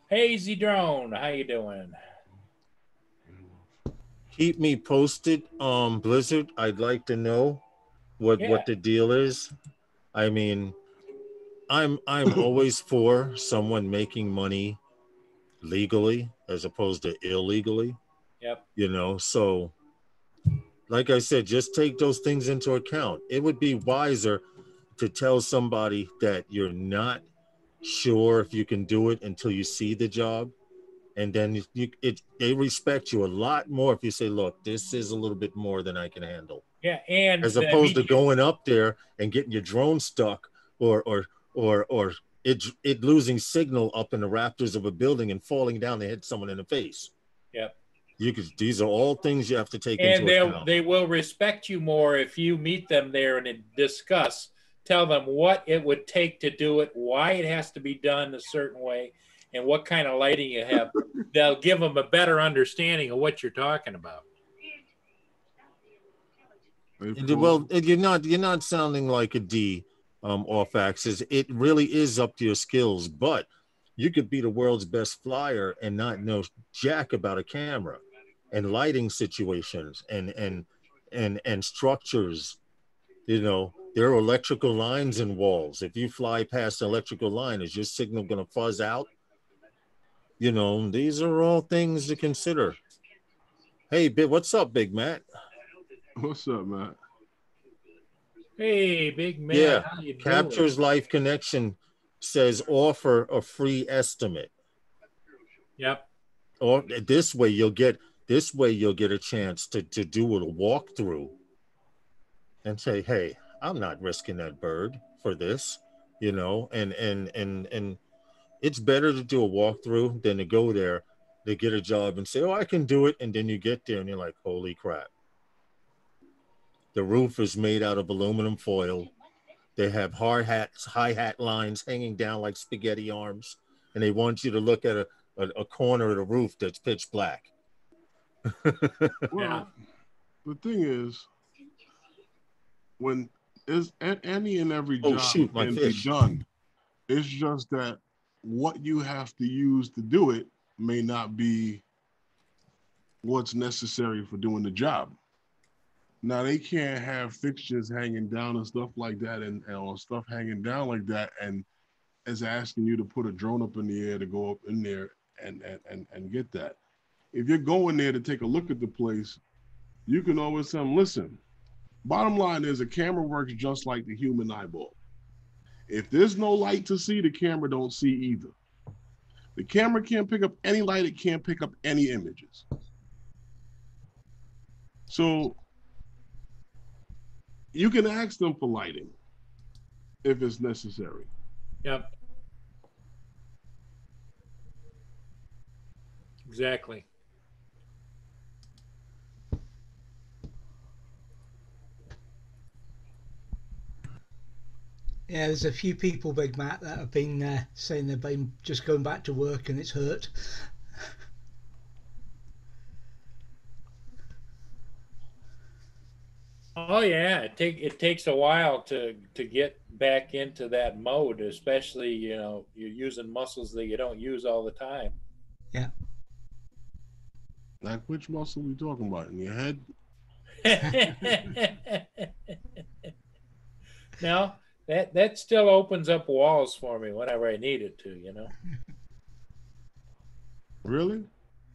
Hey, Z Drone, how you doing? Keep me posted, Blizzard. I'd like to know what the deal is. I mean, I'm always for someone making money legally as opposed to illegally. Yep. You know, so like I said, just take those things into account. It would be wiser to tell somebody that you're not sure if you can do it until you see the job, and then they respect you a lot more if you say, look, this is a little bit more than I can handle. Yeah, and as opposed to going up there and getting your drone stuck or it losing signal up in the rafters of a building and falling down and hit someone in the face. Yep. These are all things you have to take into account. And they will respect you more if you meet them there and discuss. Tell them what it would take to do it, why it has to be done a certain way, and what kind of lighting you have. They'll give them a better understanding of what you're talking about. Well, you're not sounding like a D off axis. It really is up to your skills, but you could be the world's best flyer and not know jack about a camera and lighting situations and structures. You know, there are electrical lines in walls. If you fly past an electrical line, is your signal going to fuzz out? You know, these are all things to consider. Hey, what's up, Big Matt? What's up, Matt? Hey, Big Matt. Yeah, how you Captures doing? Life Connection says offer a free estimate. Yep. Or this way you'll get a chance to do a walkthrough and say, hey, I'm not risking that bird for this, you know, and it's better to do a walkthrough than to go there to get a job and say, oh, I can do it. And then you get there and you're like, holy crap. The roof is made out of aluminum foil. They have high hat lines hanging down like spaghetti arms. And they want you to look at a corner of the roof that's pitch black. Well, the thing is, when is any and every job can be done, it's just that what you have to use to do it may not be what's necessary for doing the job. Now they can't have fixtures hanging down and stuff like that, and or stuff hanging down like that, and is asking you to put a drone up in the air to go up in there and get that. If you're going there to take a look at the place, you can always tell them, listen, bottom line is a camera works just like the human eyeball. If there's no light to see, the camera don't see either. The camera can't pick up any light, it can't pick up any images. So you can ask them for lighting if it's necessary. Yep. Exactly. Yeah, there's a few people, Big Matt, that have been saying they've been just going back to work and it's hurt. Oh yeah, it takes a while to get back into that mode, especially you're using muscles that you don't use all the time. Yeah. Like which muscle are we talking about? In your head? No, that still opens up walls for me whenever I need it to, Really?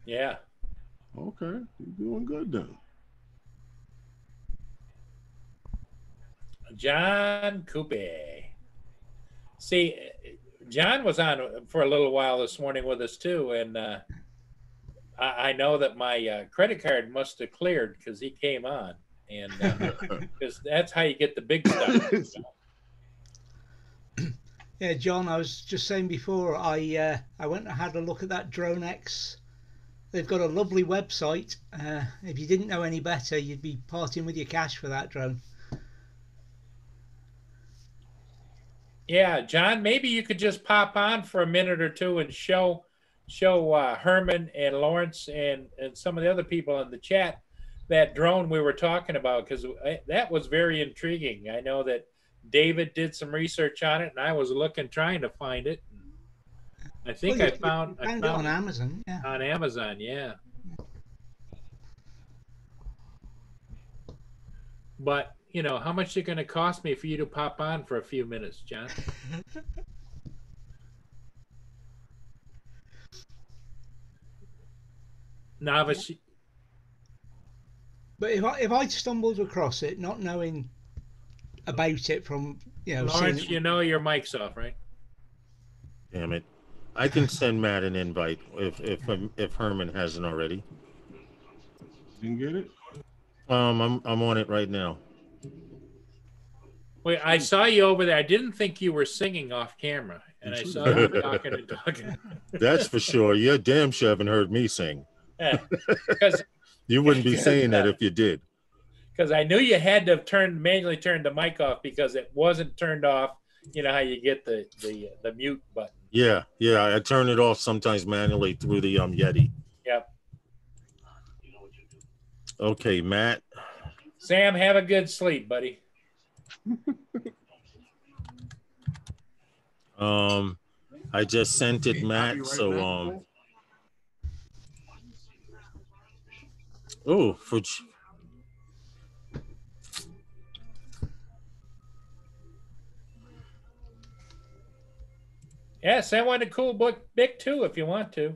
Yeah. Okay, you're doing good then. John Coupe. See, John was on for a little while this morning with us too, and I know that my credit card must have cleared because he came on, and because that's how you get the big stuff. Yeah, John, I was just saying before, I went and had a look at that DroneX. They've got a lovely website. If you didn't know any better, you'd be parting with your cash for that drone. Yeah, John, maybe you could just pop on for a minute or two and show Herman and Lawrence and some of the other people in the chat that drone we were talking about, because that was very intriguing. I know that David did some research on it, and I was trying to find it. I think I found it on Amazon. Yeah. On Amazon, yeah. But how much is it going to cost me for you to pop on for a few minutes, John? Novice. But if I stumbled across it, not knowing about it from Lawrence, your mic's off, right? Damn it! I can send Matt an invite if Herman hasn't already. You can get it. I'm on it right now. Wait, I saw you over there. I didn't think you were singing off camera, and I saw you talking and talking. That's for sure. You damn sure haven't heard me sing. Yeah, because you wouldn't be saying that if you did. Because I knew you had to manually turn the mic off because it wasn't turned off. You know how you get the mute button. Yeah, I turn it off sometimes manually through the Yeti. Yep. Okay, Matt. Sam, have a good sleep, buddy. I just sent it, I'll be Matt. right So back. oh, for Yeah, send one to Cool Book Bick too if you want to.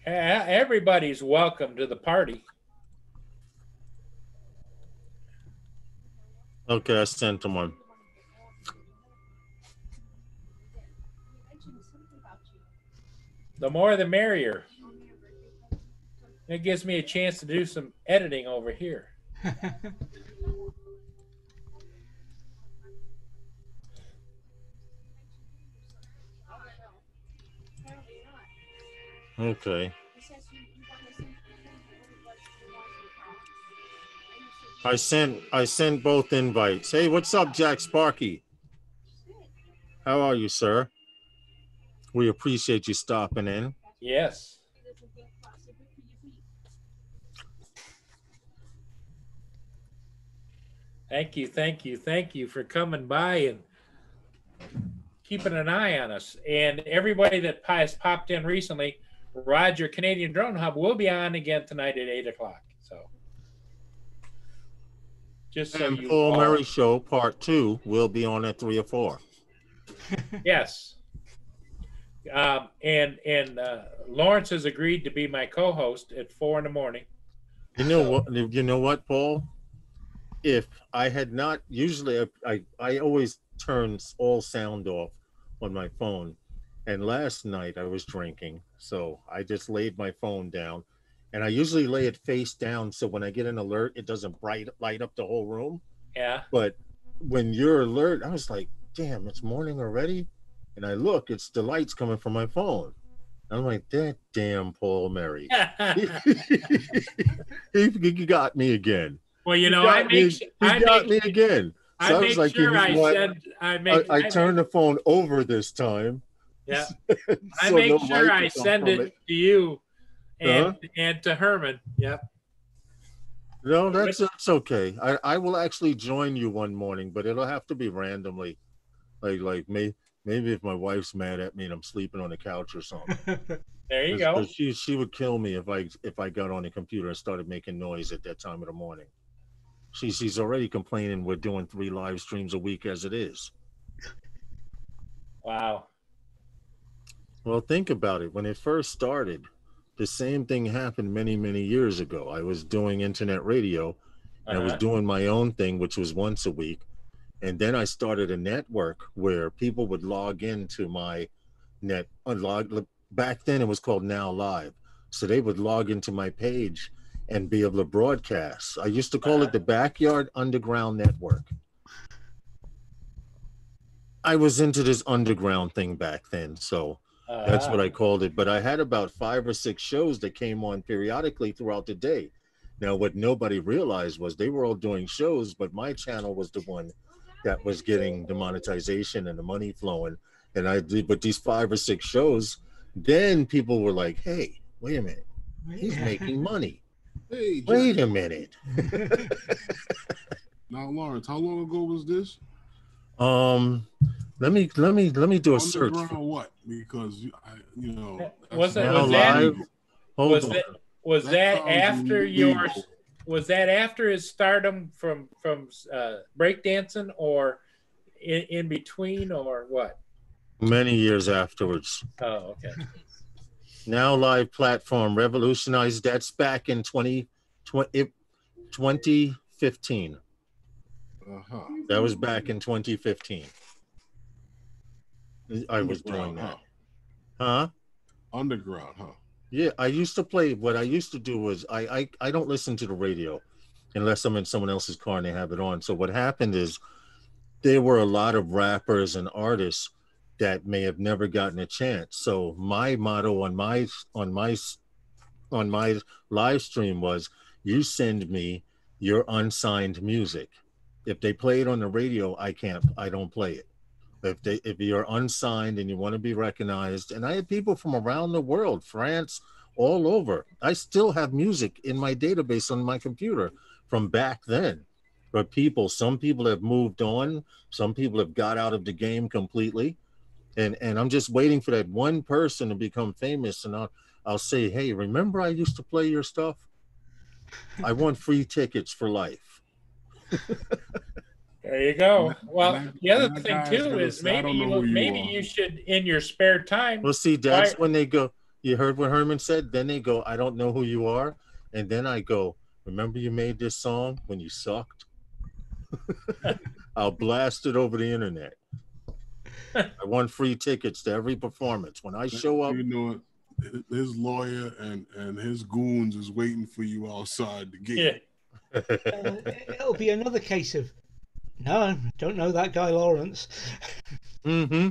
Everybody's welcome to the party. okay, I sent him one. The more the merrier. It gives me a chance to do some editing over here. Okay. I sent both invites. Hey, what's up, Jack Sparky? How are you, sir? We appreciate you stopping in. Yes. Thank you for coming by and keeping an eye on us. And everybody that has popped in recently, Roger, Canadian Drone Hub, will be on again tonight at 8 o'clock. So just so And you Paul all, Murray Show Part 2 will be on at 3 or 4. yes. And Lawrence has agreed to be my co-host at 4 in the morning. You know what, Paul? If I had not, usually I always turn all sound off on my phone. And last night I was drinking, so I just laid my phone down. And I usually lay it face down, so when I get an alert, it doesn't light up the whole room. Yeah. But when you're alert, I was like, damn, it's morning already? And I look, it's the lights coming from my phone. I'm like, that damn Paul Murray. He got me again. Well, you know, I make me again. So I was like, sure I turned the phone over this time. Yeah. So I make no sure light I will come send from it to you and to Herman. Yep. No, that's okay. I will actually join you one morning, but it'll have to be randomly. Like maybe if my wife's mad at me and I'm sleeping on the couch or something. There you go. She would kill me if I got on the computer and started making noise at that time of the morning. She's already complaining we're doing 3 live streams a week as it is. Wow. Well, think about it. When it first started, the same thing happened many, many years ago. I was doing internet radio and I was doing my own thing, which was once a week. And then I started a network where people would log into my net. Back then it was called Now Live. So they would log into my page and be able to broadcast. I used to call it the Backyard Underground Network. I was into this underground thing back then, so that's what I called it. But I had about 5 or 6 shows that came on periodically throughout the day. Now, what nobody realized was they were all doing shows, but my channel was the one that was getting the monetization and the money flowing. And I did, but these 5 or 6 shows, then people were like, hey, wait a minute, he's making money. Hey, wait a minute. Now, Lawrence, how long ago was this? Let me do a search. Underground what? Because was that after his stardom from breakdancing, or in between, or what? Many years afterwards. Oh, okay. Now Live platform revolutionized. That's back in 2015. That was back in 2015. I was doing that. Underground, huh? Yeah, I used to play. What I used to do was I don't listen to the radio unless I'm in someone else's car and they have it on. So what happened is there were a lot of rappers and artists that may have never gotten a chance. So my motto on my live stream was, you send me your unsigned music. If they play it on the radio, I don't play it. If you're unsigned and you want to be recognized, and I had people from around the world, France, all over. I still have music in my database on my computer from back then. But some people have moved on. Some people have got out of the game completely. And I'm just waiting for that one person to become famous. And I'll say, hey, remember I used to play your stuff? I want free tickets for life. There you go. Well, the other that thing guy's too gonna is say, "I don't know who you maybe are." you should, in your spare time. Well, see, that's when they go, you heard what Herman said? Then they go, I don't know who you are. And then I go, remember you made this song when you sucked? I'll blast it over the internet. I want free tickets to every performance. When I show up, you know, his lawyer and his goons is waiting for you outside the gate. Yeah. It'll be another case of, no, I don't know that guy Lawrence. Mm-hmm.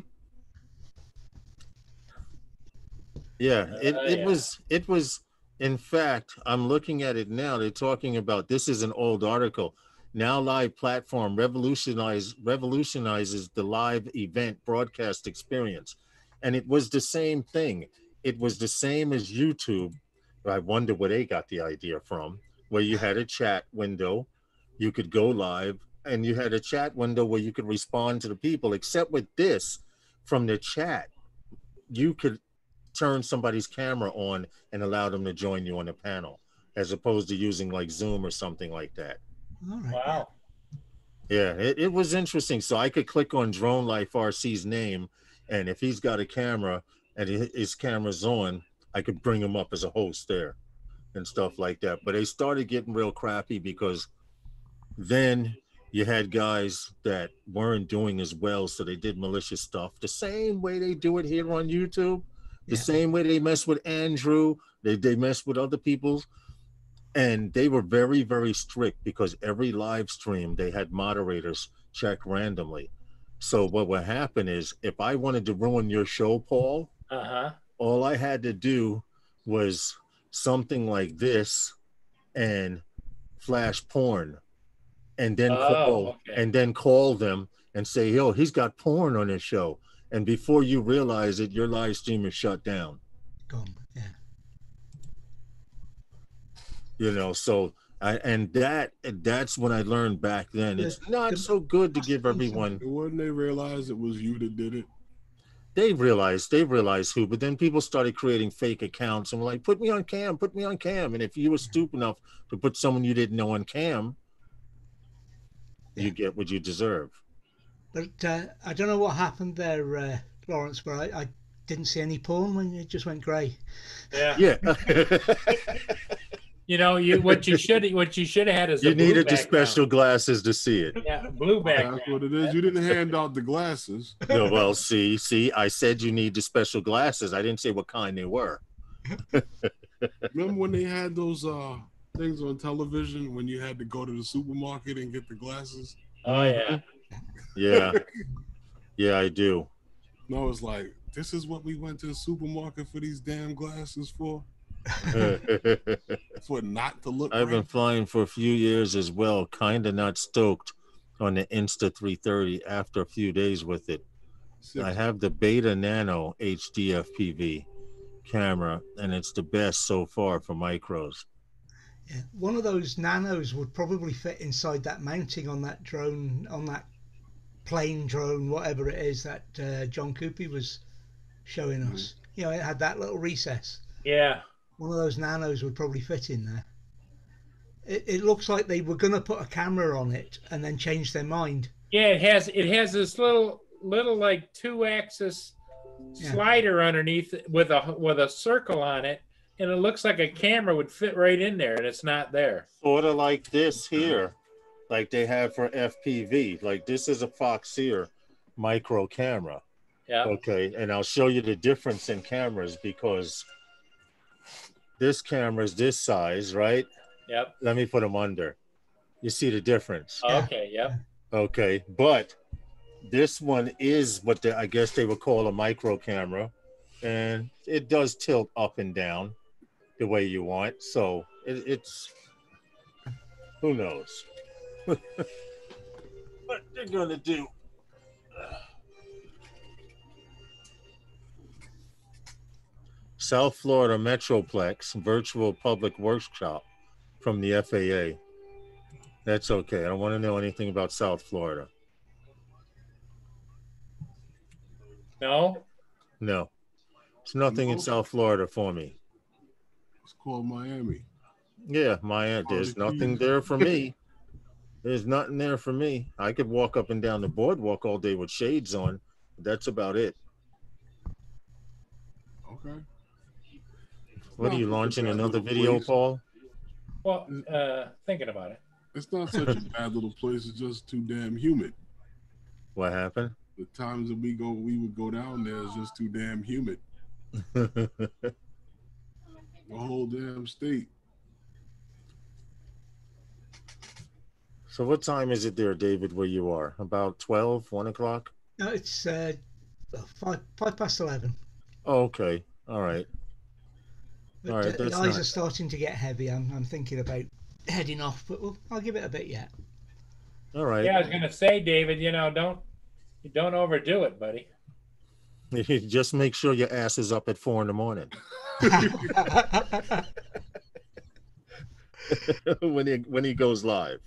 Yeah, it was, in fact, I'm looking at it now. They're talking about, this is an old article. Now Live platform revolutionizes the live event broadcast experience. And it was the same thing. It was the same as YouTube. I wonder where they got the idea from, where you had a chat window, you could go live, and you had a chat window where you could respond to the people, except with this, from the chat, you could turn somebody's camera on and allow them to join you on the panel, as opposed to using like Zoom or something like that. All right. Wow. Yeah, it was interesting. So I could click on Drone Life RC's name, and if he's got a camera and his camera's on, I could bring him up as a host there and stuff like that. But they started getting real crappy because then you had guys that weren't doing as well, so they did malicious stuff the same way they do it here on YouTube, the same way they mess with Andrew, they mess with other people. And they were very, very strict because every live stream they had moderators check randomly. So what would happen is, if I wanted to ruin your show, Paul, all I had to do was something like this and flash porn, and then call them and say, yo, he's got porn on his show. And before you realize it, your live stream is shut down. Gone. Yeah. You know, so that's when I learned back then. It's not so good to give everyone. When they realized it was you that did it, they realized who, but then people started creating fake accounts and were like, put me on cam. And if you were stupid enough to put someone you didn't know on cam, you get what you deserve. But I don't know what happened there, Lawrence, but I didn't see any porn when it just went grey. Yeah. You know, what you should have had is you needed the special glasses to see it. Yeah, blue background. That's what it is. You didn't hand out the glasses. No, well, see, I said you need the special glasses. I didn't say what kind they were. Remember when they had those things on television when you had to go to the supermarket and get the glasses? Oh yeah. Yeah, I do. No, it's like, this is what we went to the supermarket for these damn glasses for. For not to look. I've been flying for a few years as well, kind of not stoked on the Insta330 after a few days with it. I have the Beta Nano HD FPV camera, and it's the best so far for micros. Yeah, one of those nanos would probably fit inside that mounting on that drone, on that plane drone, whatever it is that John Coopy was showing us. You know, it had that little recess. Yeah. One of those nanos would probably fit in there. It looks like they were going to put a camera on it and then change their mind. Yeah, it has this little like 2-axis slider underneath with a circle on it, and it looks like a camera would fit right in there, and it's not there. Sort of like this here, like they have for FPV. Like this is a Foxeer micro camera. Yeah. Okay, and I'll show you the difference in cameras because this camera is this size, right? Yep. Let me put them under. You see the difference? Okay, yep. Okay, but this one is what I guess they would call a micro camera, and it does tilt up and down the way you want. So it's who knows what they're gonna do. South Florida Metroplex virtual public workshop from the FAA. That's okay. I don't want to know anything about South Florida. No? No. It's nothing in No? South Florida for me. It's called Miami. Yeah, there's nothing there for me. There's nothing there for me. I could walk up and down the boardwalk all day with shades on. But that's about it. Okay. What are you Not launching such a bad another little video, place. Paul? Well, thinking about it. It's not such a bad little place. It's just too damn humid. What happened? The times that we would go down there is just too damn humid. The whole damn state. So what time is it there, David, where you are? About 12, 1 o'clock? No, it's 5 past 11. Oh, okay. All right. But All right, the that's eyes not- are starting to get heavy. I'm thinking about heading off, but I'll give it a bit yet. All right. Yeah, I was gonna say, David, don't overdo it, buddy. Just make sure your ass is up at 4 in the morning when he goes live.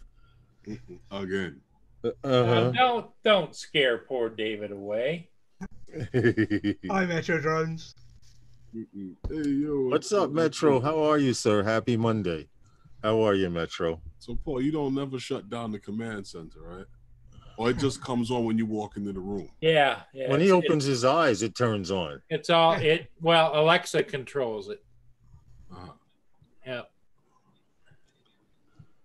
Again. Don't scare poor David away. Hi, Metro Drones. Hey, yo, What's up, Metro? How are you, sir? Happy Monday. How are you, Metro? So, Paul, you don't never shut down the command center, right? Or it just comes on when you walk into the room. Yeah. When he opens his eyes, it turns on. It's all it. Well, Alexa controls it. Uh-huh. Yep.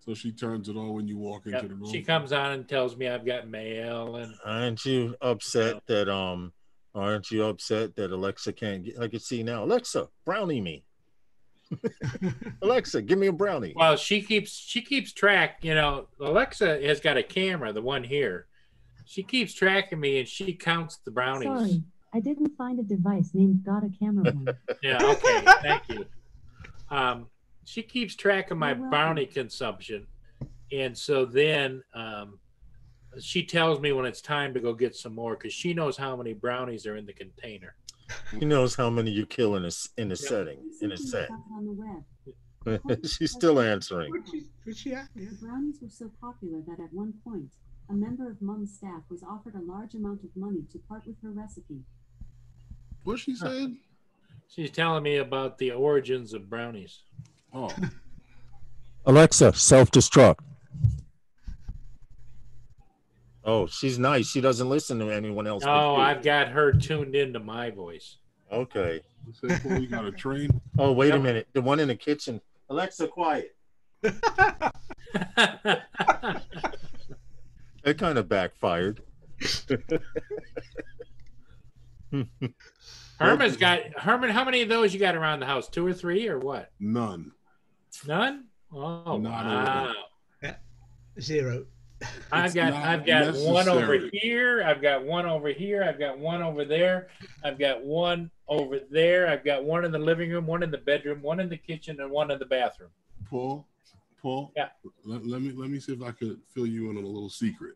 So she turns it on when you walk into the room. She comes on and tells me I've got mail, and Aren't you upset that Alexa can't get? I can see now. Alexa, brownie me. Alexa, give me a brownie. well, she keeps track. Alexa has got a camera, the one here. She keeps track of me, and she counts the brownies. Sorry, I didn't find a device named Got a Camera One. Yeah. Okay. Thank you. She keeps track of my You're welcome. brownie consumption, and so then she tells me when it's time to go get some more because she knows how many brownies are in the container. He knows how many you kill in a setting, in a Recently set. found on the web. She's still answering. Where's she at? Yeah. The brownies were so popular that at one point, a member of Mum's staff was offered a large amount of money to part with her recipe. What she said? She's telling me about the origins of brownies. Oh, Alexa, self-destruct. Oh, she's nice. She doesn't listen to anyone else. but Oh, you. I've got her tuned into my voice. Okay. you said, Paul, you got a train? Oh, wait a Yep. minute. The one in the kitchen. Alexa, quiet. That kind of backfired. Herman, how many of those you got around the house? 2 or 3 or what? None. None? Oh, Not wow. 0. I've got not one over necessary. here. I've got one over here. I've got one over there. I've got one over there. I've got one in the living room, one in the bedroom, one in the kitchen, and one in the bathroom. Paul, Yeah. let me see if I could fill you in on a little secret.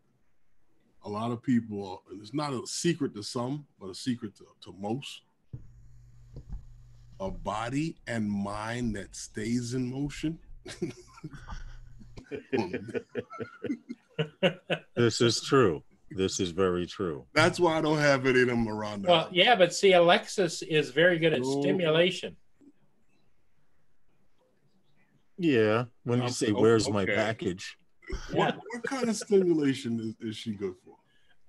A lot of people, it's not a secret to some, but a secret to most. A body and mind that stays in motion. This is true. This is very true. That's why I don't have any of them around. Well, yeah, but see, Alexis is very good at No. stimulation. Yeah. When you say, "Where's my okay. package?" What kind of stimulation is she good for?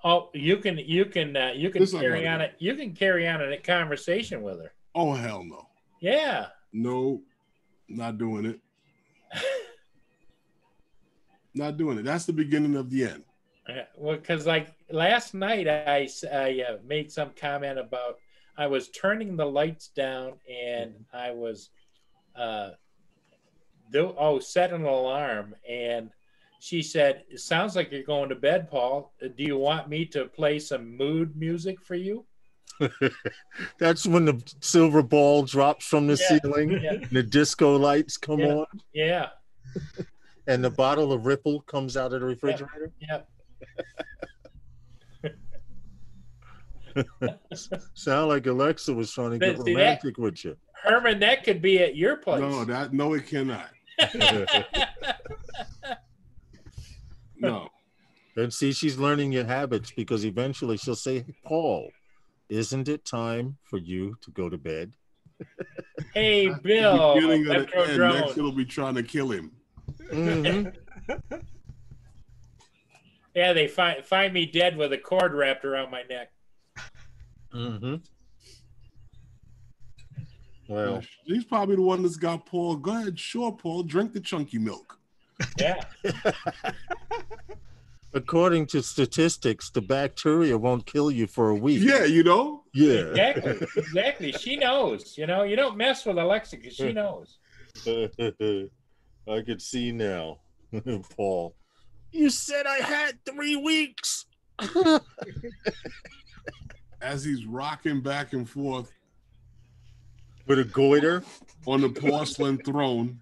Oh, you can This I carry gotta on know. it. You can carry on a conversation with her. Oh hell no, Yeah. no, not doing it. Not doing it. That's the beginning of the end. Well, because like last night, I made some comment about I was turning the lights down and I was set an alarm, and she said, "It sounds like you're going to bed, Paul. Do you want me to play some mood music for you?" That's when the silver ball drops from the Yeah. ceiling, Yeah. and the disco lights come Yeah. on, Yeah. and the bottle of Ripple comes out of the refrigerator. Yeah. Sound like Alexa was trying to get See that? romantic with you. Herman, that could be at your place. No, it cannot. No. And see, she's learning your habits because eventually she'll say, Paul, isn't it time for you to go to bed? Hey, Bill, Beginning of the Metro end, Drone. next it'll be trying to kill him. Mm-hmm. Yeah, they find me dead with a cord wrapped around my neck. Mm-hmm. Well, He's probably the one that's got Paul. Go ahead, sure, Paul, drink the chunky milk. Yeah. according to statistics, the bacteria won't kill you for a week. Yeah, you know? Yeah. Exactly. She knows. You know, you don't mess with Alexa because she knows. I could see now, Paul. You said I had 3 weeks. As he's rocking back and forth With a goiter. on the porcelain throne,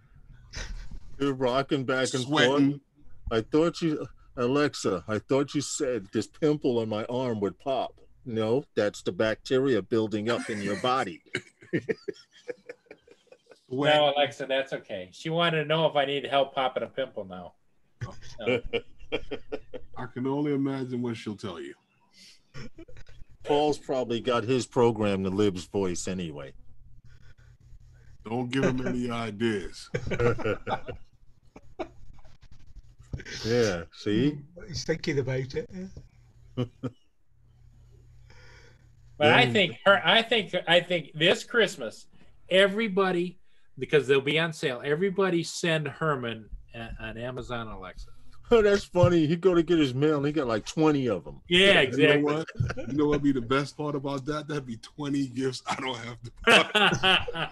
You're rocking back and sweating. forth. I thought you, Alexa, I thought you said this pimple on my arm would pop. No, that's the bacteria building up in your body. No, Alexa, that's okay. She wanted to know if I need help popping a pimple now. So, I can only imagine what she'll tell you. Paul's probably got his program to Lib's voice anyway. Don't give him any ideas. Yeah, see? He's thinking about it. but I think this Christmas, everybody, because they'll be on sale, everybody send Herman an Amazon Alexa. Oh, that's funny. He go to get his mail and he got like 20 of them. Yeah, exactly. You know what? You know what'd be the best part about that? That'd be 20 gifts I don't have to buy.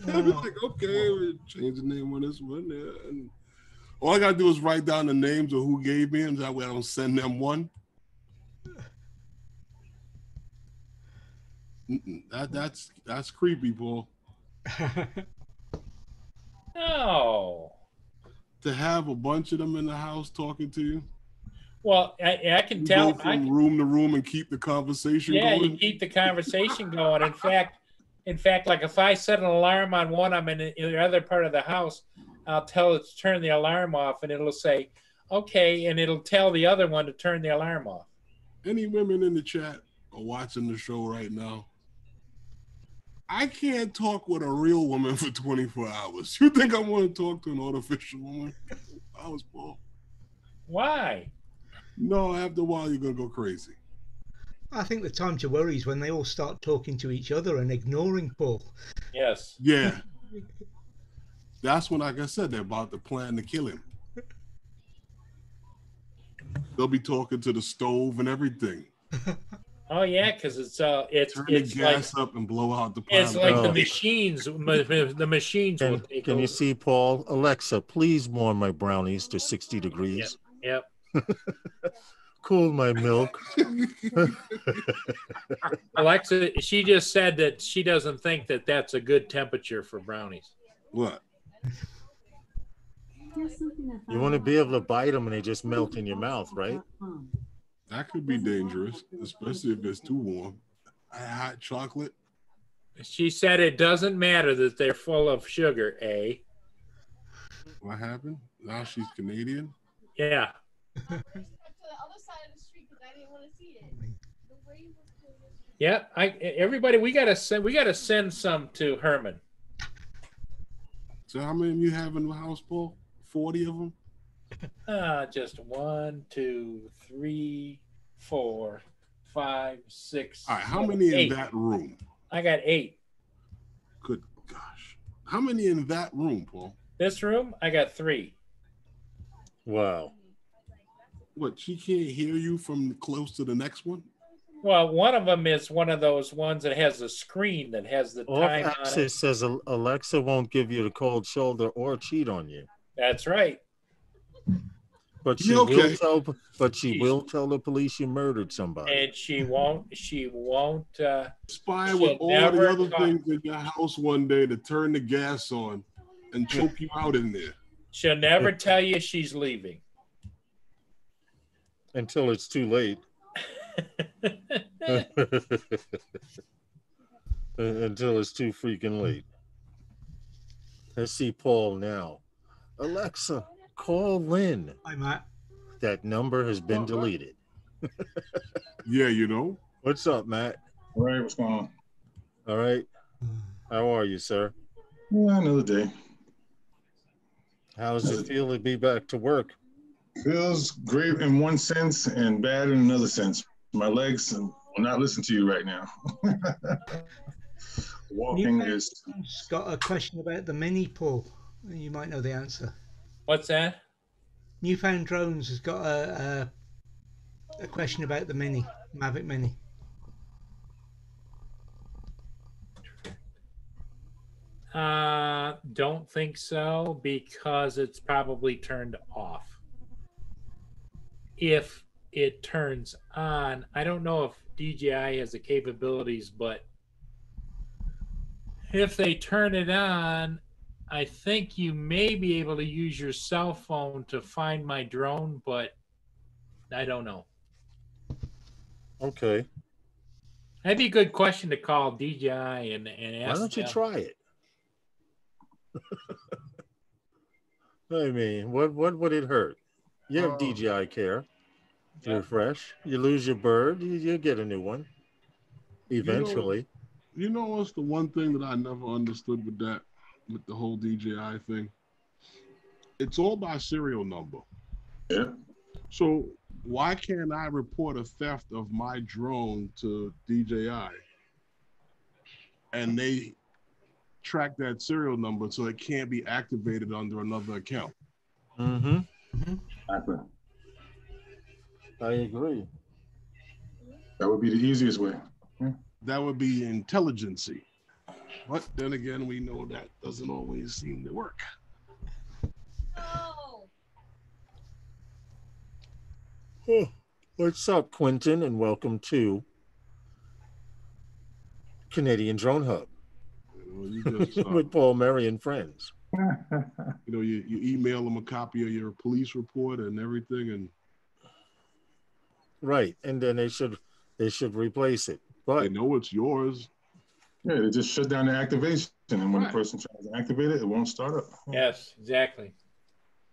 I'd be like, okay, we'll change the name on this one. Yeah. And all I gotta do is write down the names of who gave me them. That way I don't send them one. That's creepy, Paul. No. To have a bunch of them in the house talking to you. Well, I can You tell. go from room to room and keep the conversation going. You keep the conversation going. In fact, like if I set an alarm on one, I'm in the other part of the house, I'll tell it to turn the alarm off, and it'll say, okay, and it'll tell the other one to turn the alarm off. Any women in the chat are watching the show right now? I can't talk with a real woman for 24 hours. You think I want to talk to an artificial woman? I was Paul. Why? No, after a while you're gonna go crazy. I think the time to worry is when they all start talking to each other and ignoring Paul. Yes. Yeah. That's when, like I said, they're about to plan to kill him. They'll be talking to the stove and everything. Oh yeah, because it's Turn the gas up and blow out the It's like Oh. the machines. The machines will take Can over. you see, Paul? Alexa, please warm my brownies to 60 degrees. Yep. Cool my milk. Alexa, she just said that she doesn't think that that's a good temperature for brownies. What? Here's something I You found want to out be able to about bite them and they just melt in your mouth, right? .com. That could be dangerous, especially if it's too warm. Hot chocolate. She said it doesn't matter that they're full of sugar, eh? What happened? Now she's Canadian. Yeah. To the other side of the street because I didn't want to see it. The way was clear. Yeah. Everybody, we gotta send some to Herman. So how many of you have in the house, Paul? 40 of them? Just 1, 2, 3, 4, 5, 6. All right, how 7, many 8. in that room? I got 8. Good gosh. How many in that room, Paul? This room, I got 3. Wow. What, she can't hear you from close to the next one? Well, one of them is one of those ones that has a screen that has the Off time on it. access says Alexa won't give you the cold shoulder or cheat on you. That's right. But she Yeah, okay. will tell. But she will tell the police you murdered somebody. And she won't. Spy She'll with all never the other talk. things in your house one day to turn the gas on and choke you out in there. She'll never tell you she's leaving. until it's too late. Until it's too freaking late. Let's see Paul now. Alexa, call Lynn. Hi, Matt. That number has been deleted. Yeah, you know. What's up, Matt? All right, what's going on? All right. How are you, sir? Yeah, another day. How does it feel to be back to work? Feels great in one sense and bad in another sense. My legs will not listen to you right now. Walking is. Got a question about the Mini, Paul. You might know the answer. What's that? Newfound Drones has got a question about the Mini, Mavic Mini. Don't think so, because it's probably turned off. If it turns on, I don't know if DJI has the capabilities, but if they turn it on, I think you may be able to use your cell phone to find my drone, but I don't know. Okay. That'd be a good question to call DJI and ask. Why don't you try it? I mean, what would it hurt? You have DJI Care. You're fresh. You lose your bird, you get a new one. Eventually. You know what's the one thing that I never understood with the whole DJI thing? It's all by serial number. Yeah. So why can't I report a theft of my drone to DJI and they track that serial number so it can't be activated under another account? Mm-hmm. Exactly. I agree. That would be the easiest way. That would be intelligency. But then again, we know that doesn't always seem to work. No. What's up, Quentin, and welcome to Canadian Drone Hub. You just, with Paul Murray and friends. You email them a copy of your police report and everything, and right, and then they should replace it. But they know it's yours. Yeah, they just shut down the activation, and when the person tries to activate it, it won't start up. Yes, exactly.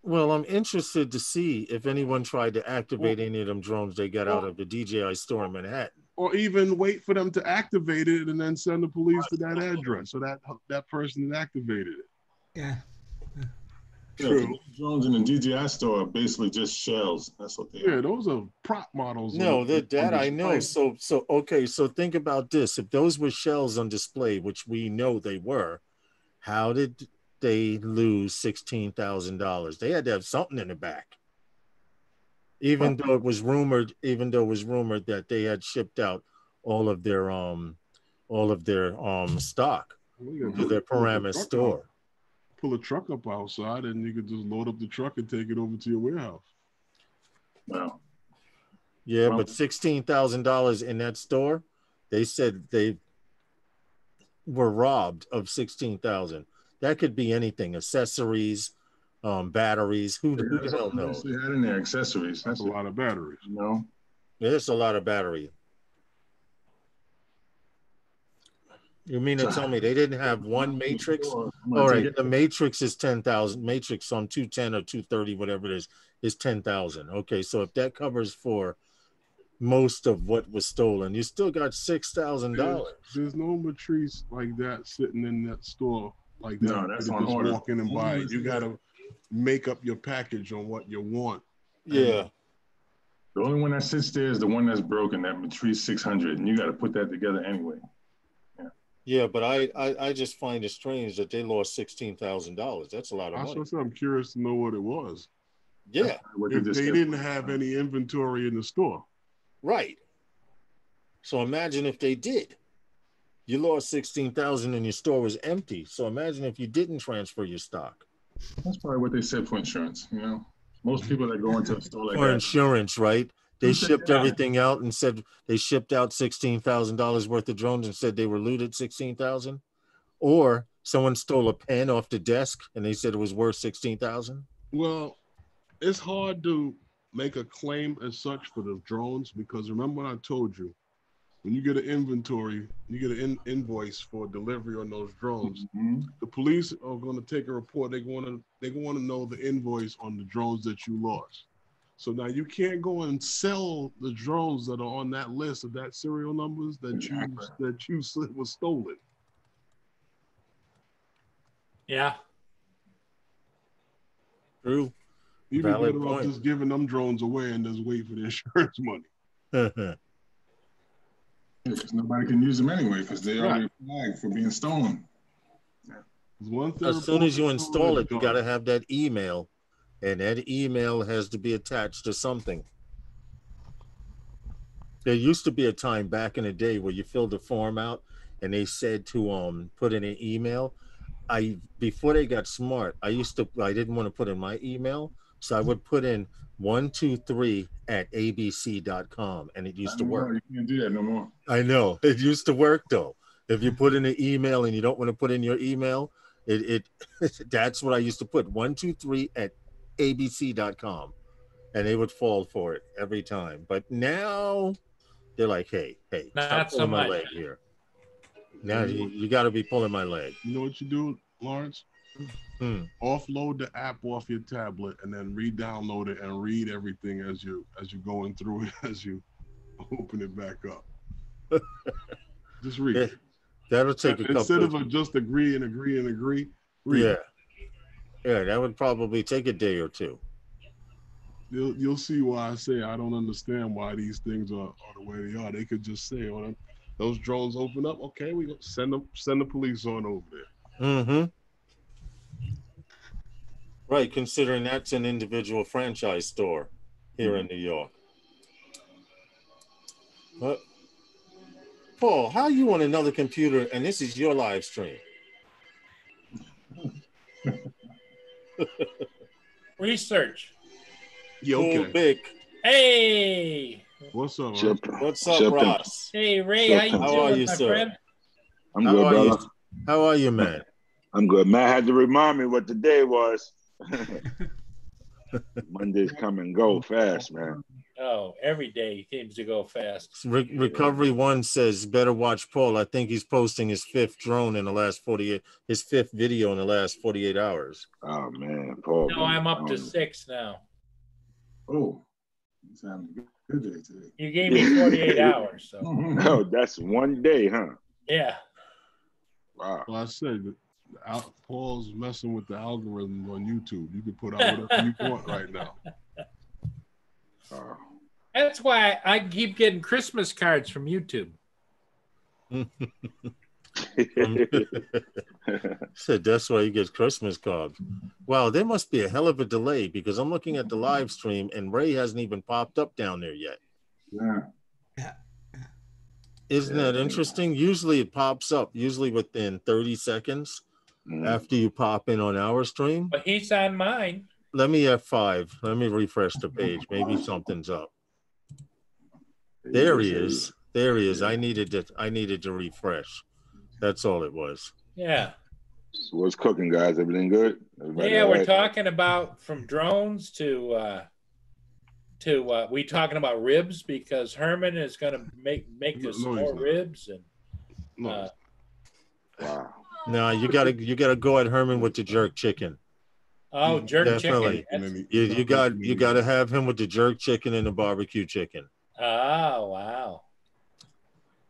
Well, I'm interested to see if anyone tried to activate any of them drones they got out of the DJI store in Manhattan. Or even wait for them to activate it and then send the police to that address so that person activated it. Yeah. True. Drones in the DJI store are basically just shells. That's what they are. Yeah, those are prop models. No, that I know. So okay, so think about this. If those were shells on display, which we know they were, how did they lose $16,000? They had to have something in the back. Even though it was rumored that they had shipped out all of their stock to their Paramus store. Pull a truck up outside and you could just load up the truck and take it over to your warehouse. Wow. Yeah, but $16,000 in that store, they said they were robbed of $16,000. That could be anything: accessories, batteries. Who the hell knows? They had in their accessories. That's a lot of batteries. No. Yeah, it's a lot of battery. You mean to tell me they didn't have one Matrix? All right, the Matrix is 10,000. Matrix on 210 or 230, whatever it is 10,000. Okay, so if that covers for most of what was stolen, you still got $6,000. There's no Matrice like that sitting in that store like that. No, that's you on just order. walk in and buy it. You gotta make up your package on what you want. Yeah. The only one that sits there is the one that's broken, that Matrice 600, and you got to put that together anyway. Yeah, but I just find it strange that they lost $16,000. That's a lot of money. I'm curious to know what it was. Yeah. If they didn't have any inventory in the store. Right. So imagine if they did. You lost $16,000 and your store was empty. So imagine if you didn't transfer your stock. That's probably what they said for insurance. Most people that go into a store like that. For insurance, right? They shipped everything out and said they shipped out $16,000 worth of drones and said they were looted $16,000. Or someone stole a pen off the desk and they said it was worth $16,000. Well, it's hard to make a claim as such for the drones, because remember when I told you, when you get an inventory, you get an invoice for delivery on those drones. Mhm. The police are going to take a report. They want to know the invoice on the drones that you lost. So now you can't go and sell the drones that are on that list of that serial numbers that you said was stolen. Yeah. True. You'd be Valid better off point. just giving them drones away and just wait for the insurance money. Because nobody can use them anyway because they Right. already flagged for being stolen. Once As soon as you install it, you got to to have that email, and that email has to be attached to something. There used to be a time back in the day where you filled the form out and they said to put in an email. Before they got smart, I didn't want to put in my email, so I would put in 123@abc.com, and it used to work. You can't do that no more. I know it used to work though. If you put in an email and you don't want to put in your email, it that's what I used to put, 123@abc.com, and they would fall for it every time. But now they're like, hey, Not stop so pulling my much. leg here. Now you got to be pulling my leg. You know what you do, Lawrence? Offload the app off your tablet and then re-download it and read everything as you're going through it, as you open it back up. Just read it. That'll take a couple. Instead of just agree and agree and agree. Read. Yeah, that would probably take a day or two. You'll see why I say I don't understand why these things are the way they are. They could just say, "Oh, those drones open up. Okay, we go send the police on over there." Mm-hmm. Right, considering that's an individual franchise store here in New York. But Paul, how you on another computer and this is your live stream? Research. Yeah, Cool, okay. big. Hey. What's up, Chip. What's up, Chip. Ross? Hey, Ray. Chip. How you How doing, are you, my sir? friend? I'm How good, are brother. you? How are you, man? I'm good. Matt had to remind me what the day was. Mondays come and go fast, man. Oh, every day seems to go fast. Recovery One says better watch Paul. I think he's posting his fifth drone in the last 48, his fifth video in the last 48 hours. Oh man, Paul. No, I'm up to 6 now. Oh, it's having a good day today. You gave me 48 hours, so Oh, that's one day, huh? yeah. Wow. Well, I said Paul's messing with the algorithm on YouTube. You can put out whatever you want right now. That's why I keep getting Christmas cards from YouTube. Said that's why he gets Christmas cards. Wow, there must be a hell of a delay because I'm looking at the live stream and Ray hasn't even popped up down there yet. Yeah. Isn't that interesting? Usually it pops up, usually within 30 seconds after you pop in on our stream. But he's on mine. Let me F5. Let me refresh the page. Maybe something's up. There he is. There he is. I needed to refresh. That's all it was. Yeah. So what's cooking, guys? Everything good? Everybody Yeah, all we're right? talking about from drones to we talking about ribs because Herman is going to make us No, he's more not. ribs and No. Wow. No, you gotta go at Herman with the jerk chicken. oh, jerk Definitely. chicken. You got to have him with the jerk chicken and the barbecue chicken. Oh, wow.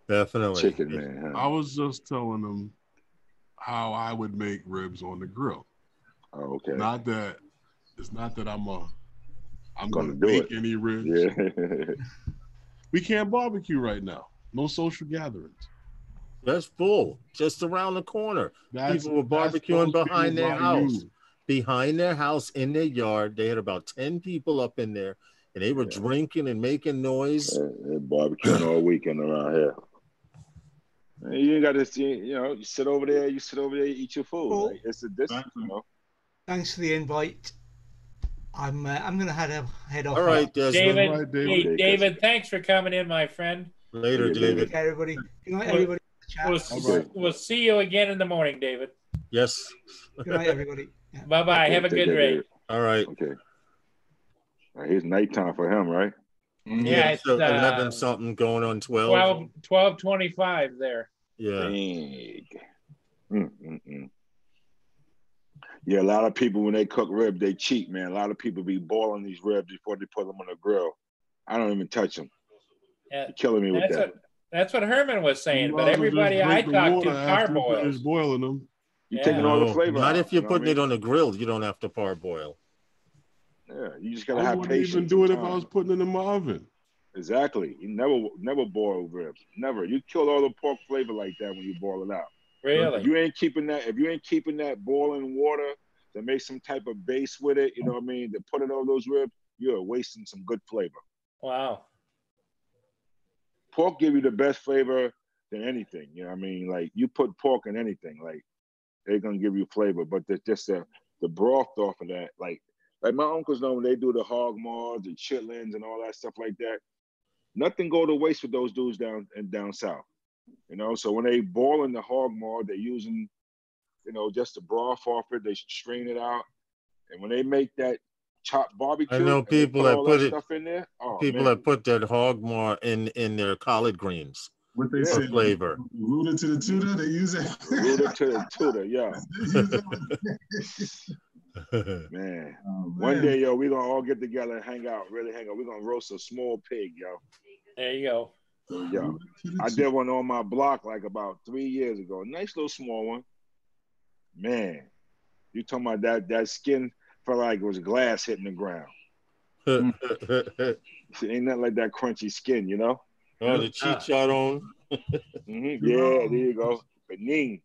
Definitely. Chicken, man. I Huh? was just telling them how I would make ribs on the grill. Oh, okay. It's not that I'm Gonna gonna do make it. any ribs. Yeah. We can't barbecue right now. No social gatherings. That's bull. Just around the corner. People were That's barbecuing those behind people their by house. you. Behind their house in their yard. They had about 10 people up in there and they were drinking and making noise. They're barbecuing all weekend around here. You ain't got to see, you sit over there, you eat your food. Well, Like, it's a distance, Thanks for the invite. I'm gonna head off. All right, now. Desmond. David, Right, David. hey, Okay, David, thanks for coming in, my friend. Later, Okay, David. Take care, everybody. Good night, everybody. We'll see you again in the morning, David. Yes. Good night, everybody. Yeah. Bye-bye. Have a Take good care, day. David. All right. Okay. It's nighttime for him, right? Yeah, it's so 11 something going on 12, 12:25 there. Yeah. Dang. Yeah, a lot of people when they cook ribs, they cheat, man. A lot of people be boiling these ribs before they put them on the grill. I don't even touch them. Yeah, You're killing me with that. That's what Herman was saying. But everybody I talked to parboils. Boiling them. You're taking all the flavor Not out, if you're you know putting it on the grill. You don't have to parboil. Yeah, you just gotta I have wouldn't patience. even do it if and I time. was putting it in my oven. Exactly. You never boil ribs. Never. You kill all the pork flavor like that when you boil it out. Really? If you ain't keeping that boiling water to make some type of base with it, you know what I mean, to put it on those ribs, you're wasting some good flavor. Wow. Pork give you the best flavor than anything. You know what I mean? Like you put pork in anything, like they're gonna give you flavor. But just the broth off of that, like my uncles know when they do the hog maws, the chitlins, and all that stuff like that. Nothing go to waste with those dudes down south. You know, so when they boiling the hog maw, they're using, you know, just the broth off it. They strain it out, and when they make that chopped barbecue, I know people that put stuff in there. Oh, people man. that put that hog maw in their collard greens. What they for say, flavor. Rooted to the tutor, they use it. Rooted to the tutor, yeah. Man. One day, yo, we're gonna all get together and hang out, really hang out. We're gonna roast a small pig, yo. There you go. Yo, I did one on my block like about 3 years ago. Nice little small one. Man, you talking about that skin felt like it was glass hitting the ground. Ain't nothing like that crunchy skin, you know? Oh, the chicharron. Yeah, there you go. Benin.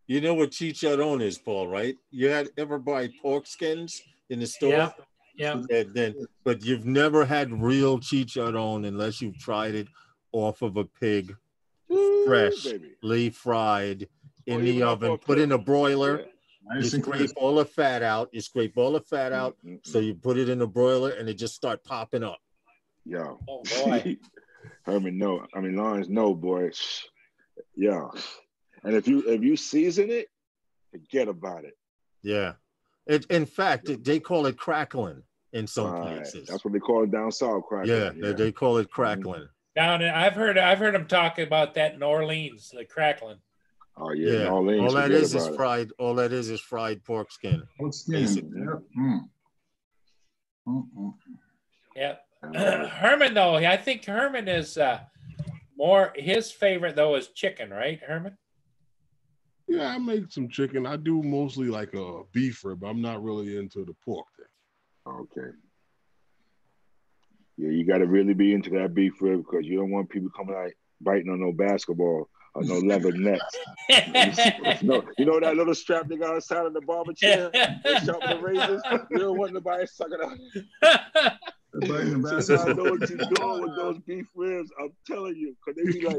You know what chicharron is, Paul, right? You had ever buy pork skins in the store? Yeah. But you've never had real chicharron unless you've tried it off of a pig, freshly fried in the oven, put in a broiler. You scrape all the fat out. So you put it in the broiler and it just start popping up. Yo. Oh, boy. Herman, no. I mean, Lawrence, no, boy. Yeah. And if you season it, forget about it. Yeah. In fact, they call it crackling in some places. That's what they call it down south, crackling. Yeah, they call it crackling. I've heard them talk about that in Orleans, the crackling. Oh yeah. Orleans, all that is fried. All that is fried pork skin. Pork skin. Yeah. Herman, though, I think Herman is more. His favorite though is chicken, right, Herman? Yeah, I make some chicken. I do mostly like a beef rib. I'm not really into the pork thing. Okay. Yeah, you got to really be into that beef rib because you don't want people coming out biting on no basketball or no leather nets. No, you know that little strap they got outside of the barber chair? They sharpen the razors. You don't want nobody sucking out. That's how I know what you're doing with those beef ribs. I'm telling you, because they be like,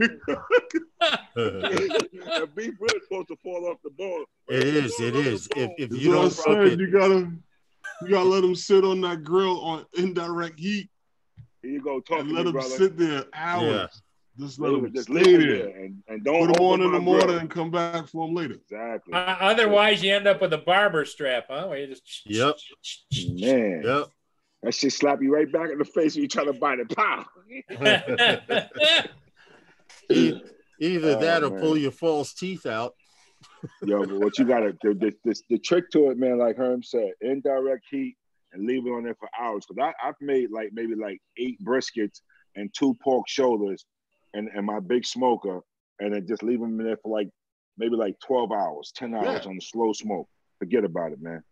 a beef rib is supposed to fall off the bone. It is. If you don't said, you gotta let them sit on that grill on indirect heat. Here you go, talking let them brother. sit there hours. Yeah. Just let them just stay there and don't put them on in the morning grill. and come back for them later. Exactly. Otherwise, you end up with a barber strap, huh? Where you just man. Yep. That shit slap you right back in the face when you try to bite it. Pow. Either that or pull your false teeth out. Yo, but what you gotta the trick to it, man, like Herm said, indirect heat and leave it on there for hours. Because I've made maybe 8 briskets and 2 pork shoulders and my big smoker, and then just leave them in there for maybe 12 hours, 10 hours on the slow smoke. Forget about it, man.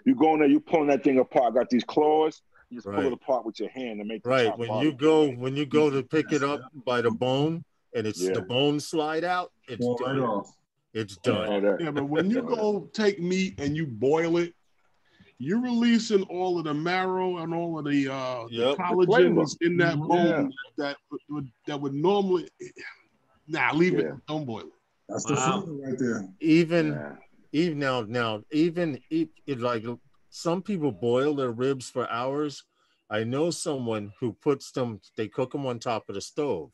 You go in there, you pulling that thing apart, got these claws, you just pull it apart with your hand and make the chop when you go to pick it up by the bone and it's the bone slide out, it's done. It's done. Yeah, but when you go take meat and you boil it, you're releasing all of the marrow and all of the collagens in that bone that would normally. Leave it. Don't boil it. That's the flavor right there. Even like some people boil their ribs for hours. I know someone who puts them. They cook them on top of the stove,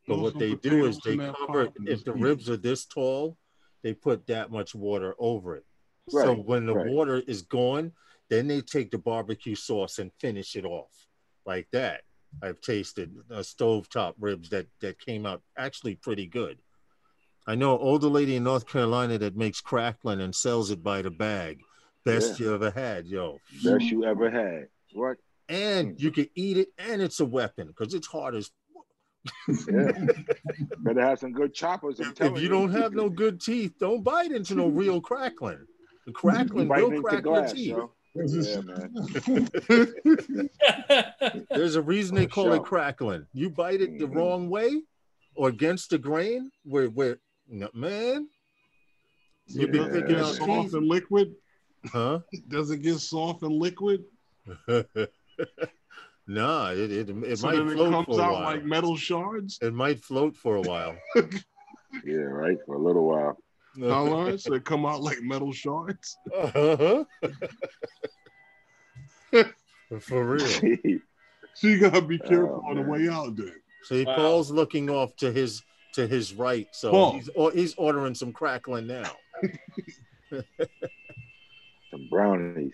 but what they do is they cover it. If the ribs are this tall, they put that much water over it. So when the water is gone, Then they take the barbecue sauce and finish it off like that. I've tasted stovetop ribs that came out actually pretty good. I know an older lady in North Carolina that makes crackling and sells it by the bag. Best you ever had, yo. Best you ever had. What? And you can eat it, and it's a weapon because it's hard as. Yeah. Better have some good choppers. If you don't have no good teeth, don't bite into no real crackling. The crackling will crack your teeth. Yo. Yeah, man. There's a reason they call it crackling. You bite it the wrong way or against the grain, where no, man, you'll be picking out soft and liquid. Huh? Does it get soft and liquid? Nah, it so might then it float comes for a out while. like metal shards. It might float for a while. Yeah, right, for a little while. How long? So it come out like metal shards. Uh-huh. For real. So you gotta be careful on the way out there. So Paul's looking off to his right. So Paul. he's ordering some crackling now. Some brownies.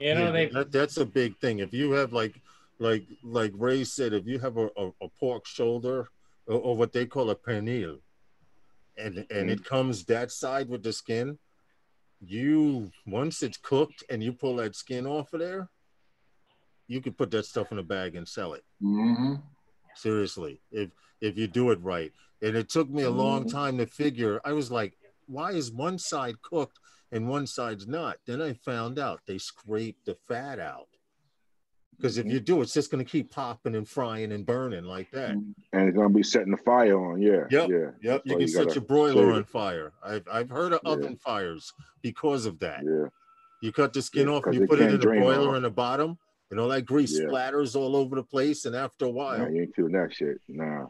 You know, that's a big thing. If you have like Ray said, if you have a pork shoulder or what they call a pernil, and it comes that side with the skin, once it's cooked and you pull that skin off of there, you could put that stuff in a bag and sell it. Mm-hmm. Seriously, if you do it right. And it took me a long time to figure. I was like, why is one side cooked and one side's not? Then I found out they scrape the fat out. Because if you do, it's just going to keep popping and frying and burning like that. And it's going to be setting the fire on. Yeah. Yep. Yeah. Yep. You can set your broiler on fire. I've heard of oven fires because of that. Yeah. You cut the skin off and you put it in the broiler in the bottom, and all that grease splatters all over the place. And after a while, nah, you ain't doing that shit. Nah,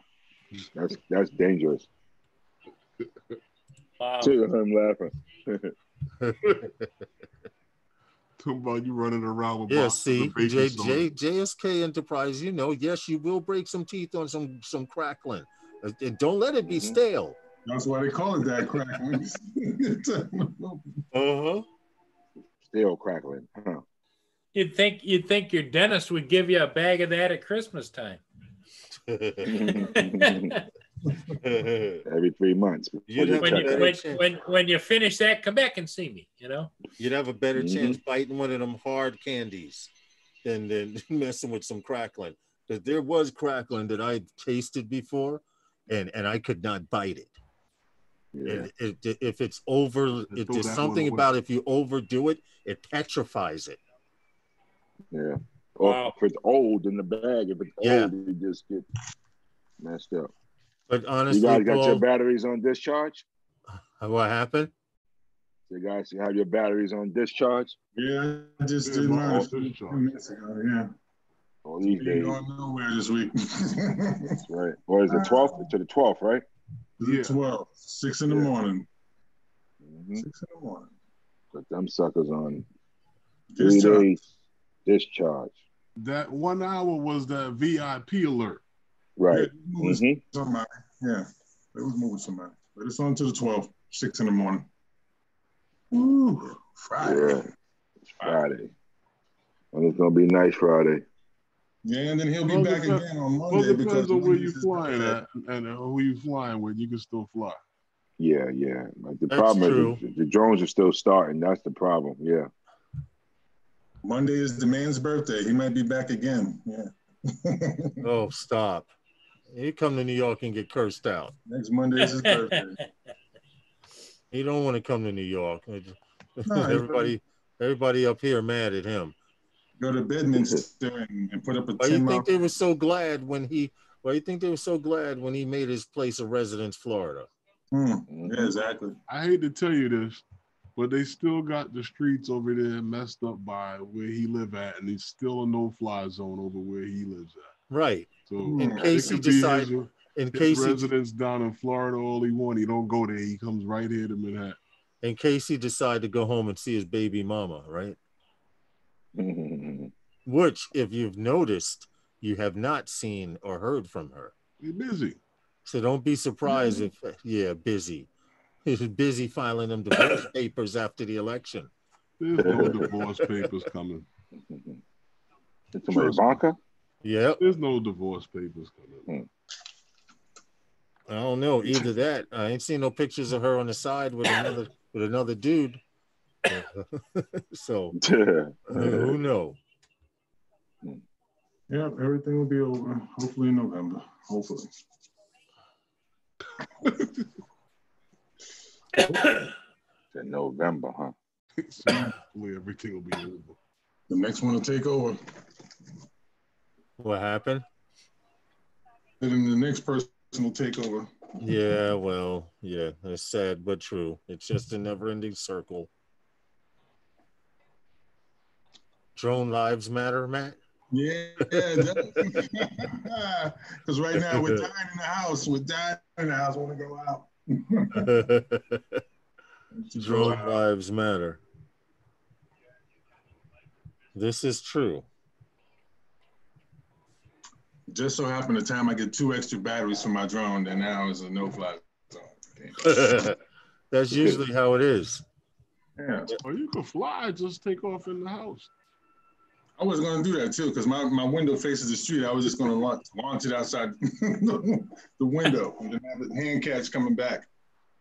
that's dangerous. Wow. I'm laughing. Talking about you running around with see, JSK Enterprise, yes, you will break some teeth on some crackling. Don't let it be stale. That's why they call it that, crackling. Stale crackling. Huh. You'd think your dentist would give you a bag of that at Christmas time. Every 3 months. When you finish that, come back and see me. You'd have a better chance biting one of them hard candies than messing with some crackling. Because there was crackling that I tasted before, and I could not bite it. Yeah. If it's over, there's something about if you overdo it, it petrifies it. Yeah. Or if it's old in the bag, if it's old, you just get messed up. But honestly, you guys got your batteries on discharge? What happened? You guys have your batteries on discharge? Yeah, I just did mine a few minutes ago. Yeah. All these days. Going nowhere this week. That's right. Or is it 12th to the 12th, right? Yeah. 12, 6 in the morning. 6 in the morning. Put them suckers on 3 days discharge. That 1 hour was that VIP alert. Right. Somebody. Yeah. It was moving somebody. But it's on to the 12th, 6 in the morning. Ooh, Friday. Yeah. It's Friday. And it's going to be nice Friday. Yeah, and then he'll be back again on Monday. Well, it depends on where you're flying at and who you're flying with. You can still fly. Yeah. Like the problem is the drones are still starting. That's the problem. Yeah. Monday is the man's birthday. He might be back again. Yeah. Oh, stop. He come to New York and get cursed out. Next Monday is his birthday. He don't want to come to New York. No, everybody up here mad at him. Go to Bedminster and put up a 10 Why you think they were so glad when he made his place of residence Florida? Yeah, exactly. I hate to tell you this, but they still got the streets over there messed up by where he live at, and he's still a no-fly zone over where he lives at. Right. So in case he decides, residence down in Florida all he want, he don't go there. He comes right here to Manhattan. In case he decide to go home and see his baby mama, right? Which, if you've noticed, you have not seen or heard from her. He's busy. So don't be surprised if, busy. He's busy filing them divorce papers after the election. There's no divorce papers coming. It's somebody Ivanka? Yep. There's no divorce papers coming. I don't know. Either that. I ain't seen no pictures of her on the side with another dude. So who knows? Yeah, everything will be over. Hopefully in November. Hopefully. In November, huh? So hopefully everything will be over. The next one will take over. What happened? And then the next person will take over. Yeah, well, yeah, it's sad but true. It's just a never-ending circle. Drone lives matter, Matt? Yeah, because right now we're dying in the house. We're dying in the house. Want to go out. Drone lives matter. This is true. Just so happened the time I get 2 extra batteries for my drone, then now it's a no-fly zone. That's usually how it is. Yeah. Or you could fly, just take off in the house. I was going to do that too, because my window faces the street. I was just going to launch it outside the window and then have the hand catch coming back.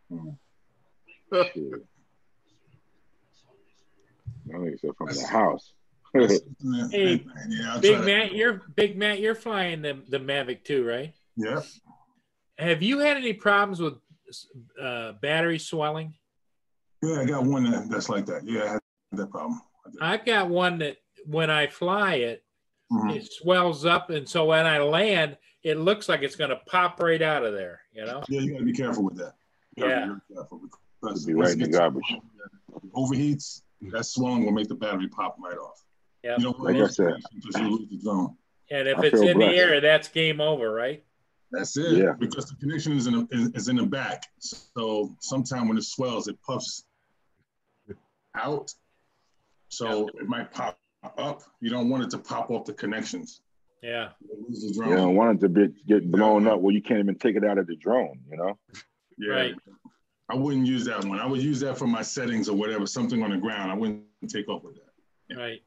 From the house. Hey, yeah, Big Matt, you're flying the Mavic too, right? Yeah. Have you had any problems with battery swelling? Yeah, I got one that's like that. Yeah, I had that problem. I've got one that when I fly it, Mm-hmm. it swells up, and so when I land, it looks like it's going to pop right out of there. You know? Yeah, you got to be careful with that. Yeah. Be careful because Be right in the garbage. Overheats. That swelling will make the battery pop right off. Yeah. You don't Like I said, because you lose the drone. And if I it's feel in blessed. the air, that's game over, right? That's it. Yeah. Because the connection is in the back. So sometime when it swells, it puffs out. So it might pop up. You don't want it to pop off the connections. Yeah. You lose the drone. You don't want it to get blown up where you can't even take it out of the drone, you know? Yeah. Right. I wouldn't use that one. I would use that for my settings or whatever, something on the ground. I wouldn't take off with that. Yeah. Right.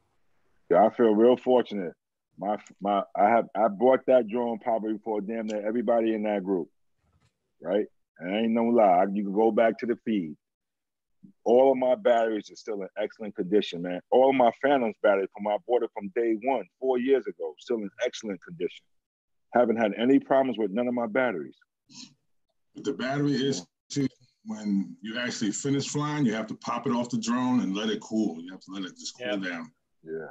Yeah, I feel real fortunate. I bought that drone probably for damn near everybody in that group, right? And I ain't no lie. You can go back to the feed. All of my batteries are still in excellent condition, man. All of my Phantoms batteries I bought it from day one, 4 years ago, still in excellent condition. Haven't had any problems with none of my batteries. The battery is when you actually finish flying, you have to pop it off the drone and let it cool. You have to let it just cool down. Yeah.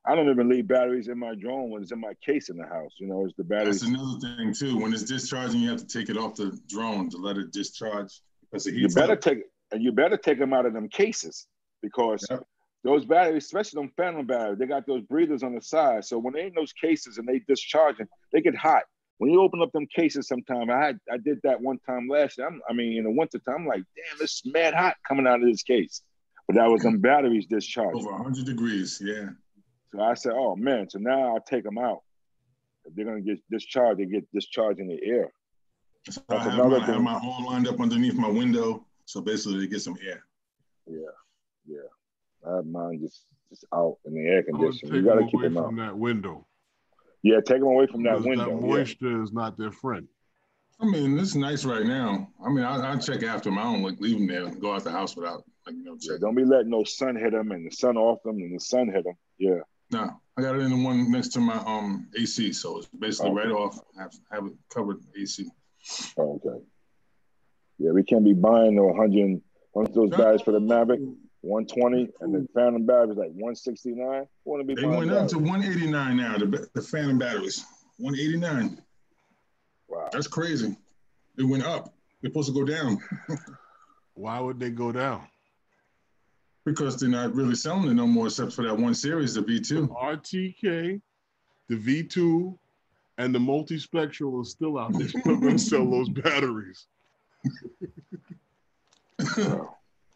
I don't even leave batteries in my drone when it's in my case in the house. You know, it's the batteries. That's another thing too. When it's discharging, you have to take it off the drone to let it discharge because it heats up. You better take them out of them cases because those batteries, especially them Phantom batteries, they got those breathers on the side. So when they in those cases and they discharging, they get hot. When you open up them cases sometime, I did that one time last year. In the winter time, I'm like, damn, it's mad hot coming out of this case. But that was them batteries discharging. Over 100 degrees, yeah. So I said, oh man, so now I'll take them out. If they're gonna get discharged, they get discharged in the air. So I have my all lined up underneath my window. So basically they get some air. Yeah. I have mine just out in the air conditioning. You Take gotta them keep away them out. from that window. Yeah, take them away from that window. That moisture is not their friend. I mean, it's nice right now. I mean, I check after them. I don't like leave them there and go out the house without checking. Don't be letting no sun hit them and the sun off them and the sun hit them. Yeah. No, I got it in the one next to my AC, so it's basically right off. Have it covered AC. Okay. Yeah, we can't be buying no 100. Once those batteries for the Mavic, 120, and the Phantom batteries like 169. They went up to 189 now. The Phantom batteries, 189. Wow, that's crazy. It went up. They're supposed to go down. Why would they go down? Because they're not really selling it no more, except for that one series, the V2. RTK, the V2, and the multispectral is still out there. Still going to sell those batteries.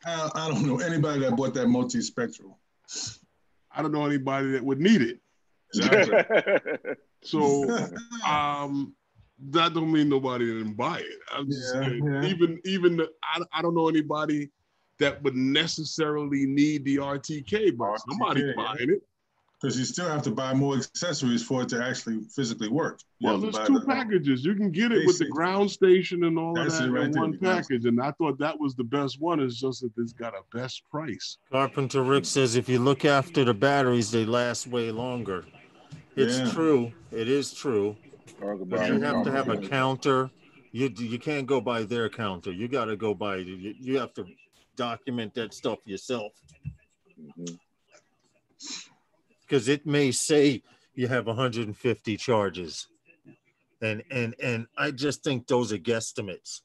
I don't know anybody that bought that multispectral. I don't know anybody that would need it. Exactly. So that don't mean nobody didn't buy it. I'm just saying, even I don't know anybody that would necessarily need the RTK, but somebody's buying it. Because you still have to buy more accessories for it to actually physically work. Well, there's two packages. You can get it with the ground station and all of that in one package. And I thought that was the best one. It's just that it's got a best price. Carpenter Rick says if you look after the batteries, they last way longer. It's true. It is true. But you have to have a counter. You can't go by their counter. You got to go by. You have to document that stuff yourself. Because it may say you have 150 charges. And I just think those are guesstimates.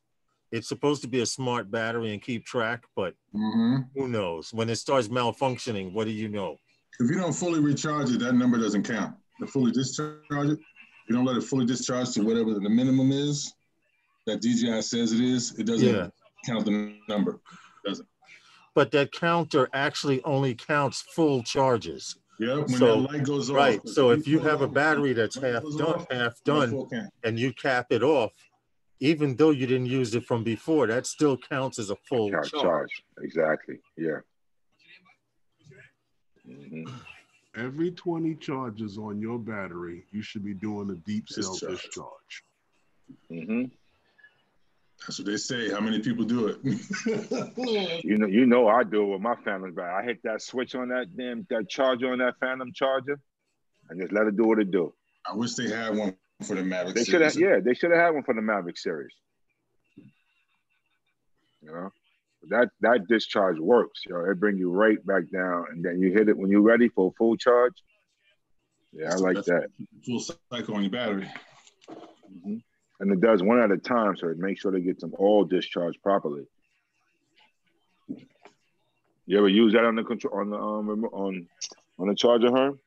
It's supposed to be a smart battery and keep track, but who knows? When it starts malfunctioning, what do you know? If you don't fully recharge it, that number doesn't count. To fully discharge it, you don't let it fully discharge to whatever the minimum is that DJI says it is, it doesn't count the number. It doesn't. But that counter actually only counts full charges. Yeah, when that light goes off. Right. So if you have a battery that's half done, and you cap it off, even though you didn't use it from before, that still counts as a full charge. Exactly. Yeah. Every 20 charges on your battery, you should be doing a deep cell discharge. That's what they say. How many people do it? you know, I do it with my Phantom battery. I hit that switch on that charger on that Phantom charger, and just let it do what it do. I wish they had one for the Maverick series. They should have had one for the Maverick series. You know, that discharge works. You know, it brings you right back down, and then you hit it when you're ready for a full charge. Yeah, I like that. Full cycle on your battery. And it does one at a time, so it makes sure they get them all discharged properly. You ever use that on the control on the charger, Herm?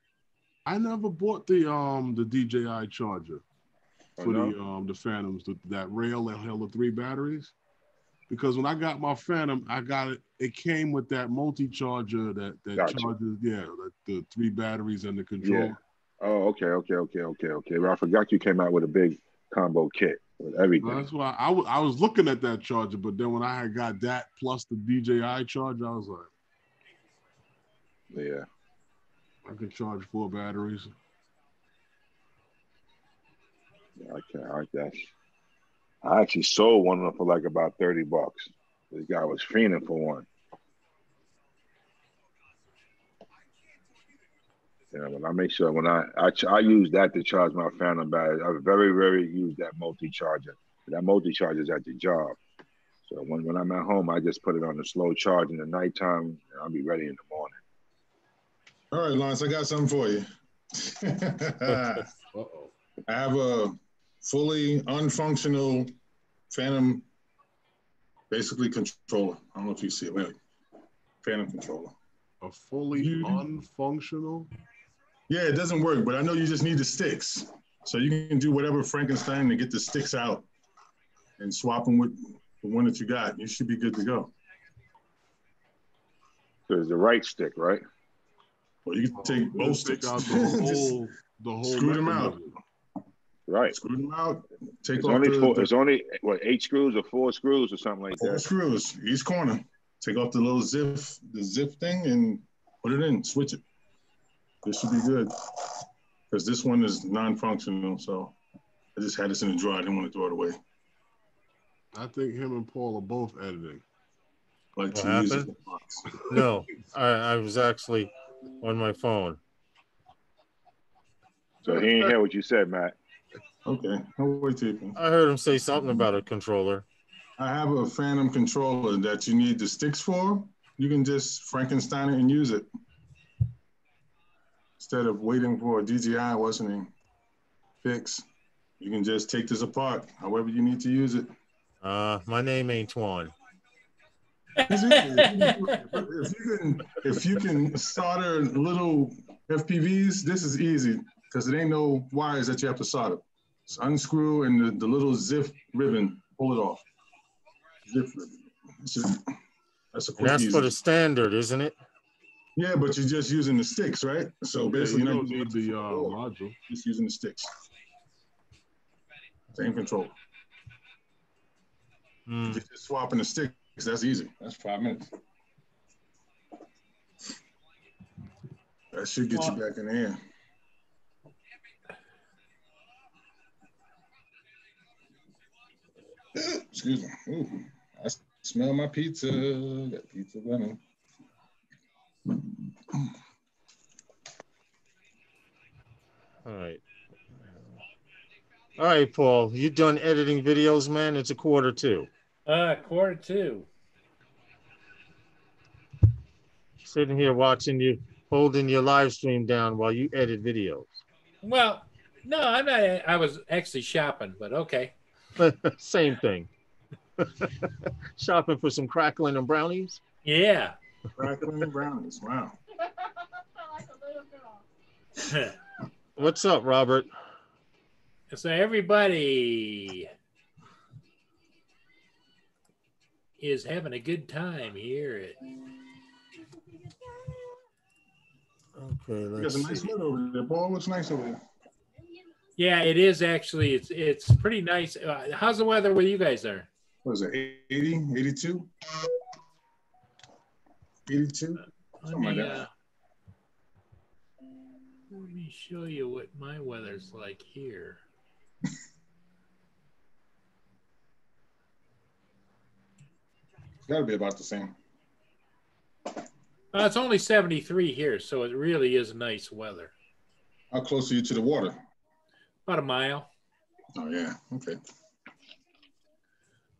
I never bought the DJI charger for the Phantoms, that rail that held the 3 batteries, because when I got my Phantom, I got it. It came with that multi-charger that charges, the 3 batteries and the controller. Yeah. Oh, okay. Well, I forgot you came out with a big combo kit with everything. Well, that's why I was looking at that charger, but then when I had got that plus the DJI charger, I was like, yeah, I could charge 4 batteries. Yeah, I like that. I actually sold one of them for like about $30. This guy was fiending for one. Yeah, but I make sure when I use that to charge my Phantom battery, I very rarely use that multi-charger. That multi-charger is at the job. So when I'm at home, I just put it on the slow charge in the nighttime, and I'll be ready in the morning. All right, Lance, I got something for you. I have a fully unfunctional Phantom, basically controller. I don't know if you see it. Wait. Phantom controller. A fully unfunctional? Yeah, it doesn't work, but I know you just need the sticks. So you can do whatever Frankenstein to get the sticks out and swap them with the one that you got. You should be good to go. So it's the right stick, right? Well, you can take both sticks. Out the whole screw them out. Right. Screw them out. Take it's off it's only, what, 8 screws or 4 screws or something like 4 that? 4 screws, each corner. Take off the little zip thing and put it in, switch it. This should be good. Because this one is non-functional, so I just had this in the drawer. I didn't want to throw it away. I think him and Paul are both editing. Like what happened? No, I was actually on my phone. So he didn't hear what you said, Matt. Okay, no way taping. I heard him say something about a controller. I have a Phantom controller that you need the sticks for. You can just Frankenstein it and use it. Instead of waiting for a DJI wasn't fix, you can just take this apart however you need to use it. My name ain't Twan. If you can solder little FPVs, this is easy because it ain't no wires that you have to solder. Just unscrew and the little zip ribbon, pull it off. Zip ribbon. That's a quick. That's for the standard, isn't it? Yeah, but you're just using the sticks, right? So basically, you don't need the module. Just using the sticks. Same control. You're just swapping the sticks. That's easy. That's 5 minutes. That should get you back in the air. Excuse me. Ooh, I smell my pizza. Got pizza running. All right, Paul. You done editing videos, man? It's a 1:45. 1:45. Sitting here watching you, holding your live stream down while you edit videos. Well, no, I'm not. I was actually shopping, but okay. Same thing. Shopping for some crackling and brownies? Yeah. Crackling and brownies. Wow. Like a little girl. What's up, Robert? So everybody is having a good time here at. Okay, You got let's some nice see. weather over there. Paul looks nice over there. Yeah, it is actually. It's pretty nice. How's the weather where you guys are? What is it, 80, 82? 82? Something like that. Let me show you what my weather's like here. It's got to be about the same. It's only 73 here, so it really is nice weather. How close are you to the water? About a mile. Oh, yeah. Okay.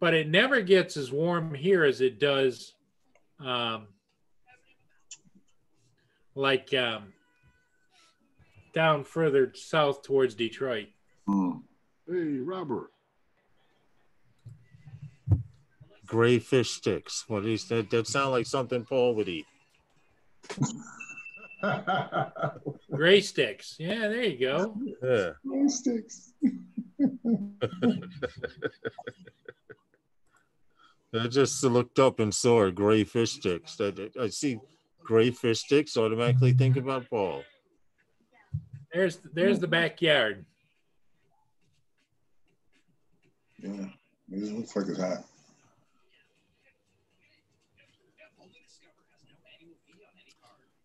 But it never gets as warm here as it does down further south towards Detroit. Hey, Robert. Gray fish sticks. What is that? That sound like something Paul would eat. Gray sticks. Yeah, there you go. Yeah. Gray sticks. I just looked up and saw gray fish sticks. I see gray fish sticks, automatically think about Paul. There's the backyard. Yeah, it looks like it's hot.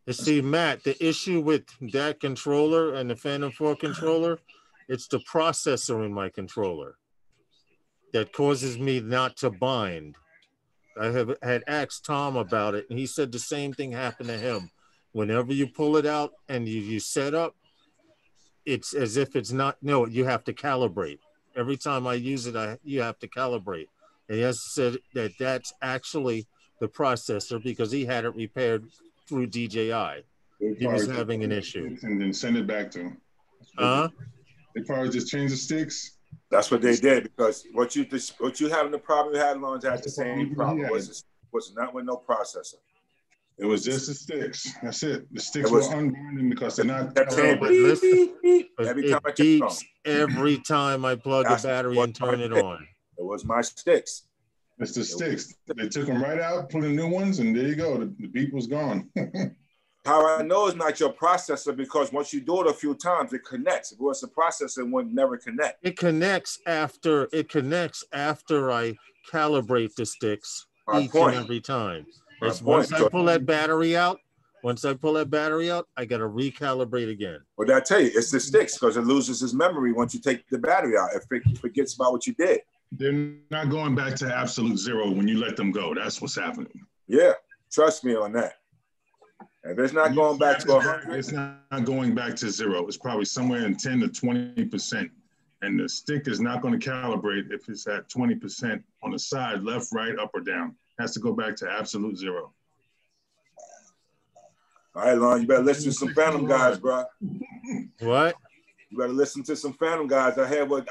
You see, Matt, the issue with that controller and the Phantom 4 controller, it's the processor in my controller that causes me not to bind. I had asked Tom about it, and he said the same thing happened to him. Whenever you pull it out and you set up, it's as if it's not, no, you have to calibrate. Every time I use it, you have to calibrate. And he has said that that's actually the processor because he had it repaired through DJI. He was having an issue. And then send it back to him. They probably just changed the sticks. That's what they did, because what you having the problem you had, Lawrence, had the same problem. Was not with no processor. It was just the sticks. That's it. The sticks were unbinding because they're not. Every time it beeps every time I plug the battery and turn it on. It was my sticks. It's the sticks. They took them right out, put in new ones, and there you go. The beep was gone. How I know it's not your processor, because once you do it a few times, it connects. If it was the processor, it would never connect. It connects after I calibrate the sticks each and every time. Once I pull that battery out, I got to recalibrate again. Well, I tell you, it's the sticks, because it loses its memory once you take the battery out. It forgets about what you did. They're not going back to absolute zero when you let them go. That's what's happening. Yeah, trust me on that. If it's not going back to 100, it's not going back to zero. It's probably somewhere in 10 to 20%. And the stick is not going to calibrate if it's at 20% on the side, left, right, up, or down. It has to go back to absolute zero. All right, Lon, you better listen to some Phantom guys, bro. What? You better listen to some Phantom guys. I heard what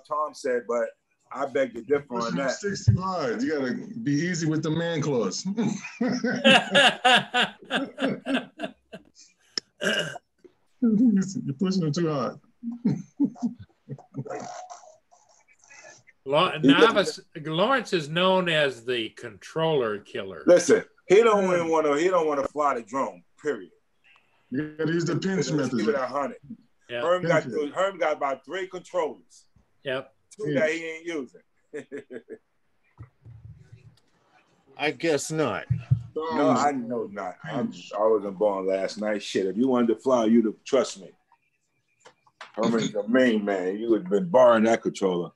Tom said, but I beg to differ on that. Sticks too hard. You gotta be easy with the man claws. You're pushing them too hard. Lawrence is known as the controller killer. Listen, he don't want to fly the drone. Period. You gotta use the pinch method. Give it 100. Yep. Herm got about 3 controllers. Yep. 2 that he ain't using. I guess not. No, I know not. I wasn't born last night. Shit, if you wanted to fly, you'd have trust me. Herman's the main man. You would have been borrowing that controller.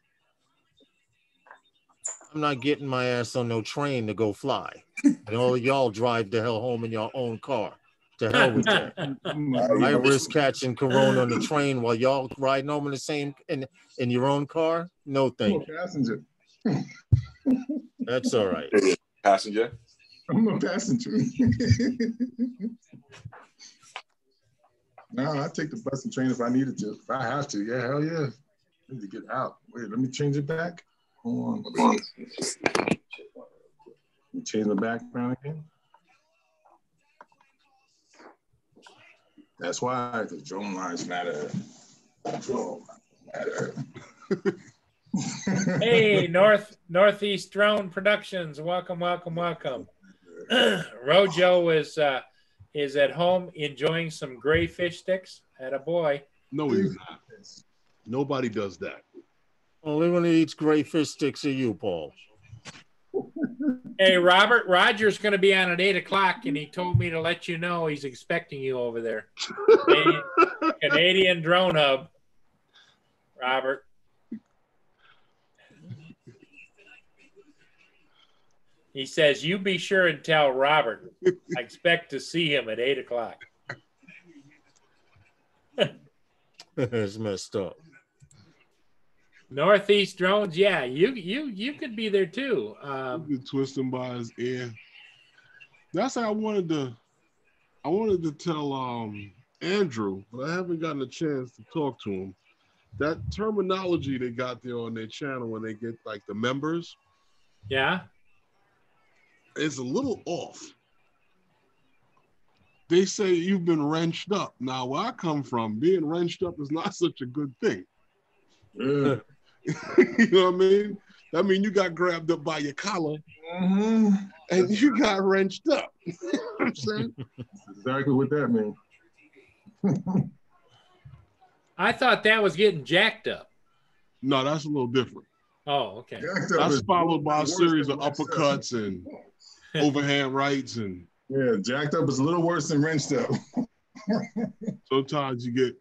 I'm not getting my ass on no train to go fly. And all of y'all drive the hell home in your own car. To hell with that. I risk catching corona on the train while y'all riding home in the same in your own car? No thank you. Passenger. That's all right. Passenger? I'm a passenger. No, I take the bus and train if I needed to. If I have to, yeah, hell yeah. I need to get out. Wait, let me change it back. Hold on. Let me change the background again. That's why the drone lines matter. Drone matter. Hey, Northeast Drone Productions. Welcome. Rojo is at home enjoying some gray fish sticks. Attaboy. No, he's not. Nobody does that. Only one who eats gray fish sticks are you, Paul. Hey, Robert, Roger's going to be on at 8 o'clock, and he told me to let you know he's expecting you over there. Canadian Drone Hub. Robert. He says, you be sure and tell Robert. I expect to see him at 8 o'clock. It's messed up. Northeast Drones, yeah, you could be there too. You could twist him by his ear. That's how I wanted to tell Andrew, but I haven't gotten a chance to talk to him. That terminology they got there on their channel when they get like the members, yeah, it's a little off. They say you've been wrenched up. Now, where I come from, being wrenched up is not such a good thing. Yeah. You know what I mean? I mean, you got grabbed up by your collar and you got wrenched up. You know what I'm saying? That's exactly what that means. I thought that was getting jacked up. No, that's a little different. Oh, okay. That's followed by a series of uppercuts and overhand rights and yeah, jacked up is a little worse than wrenched up. Sometimes you get,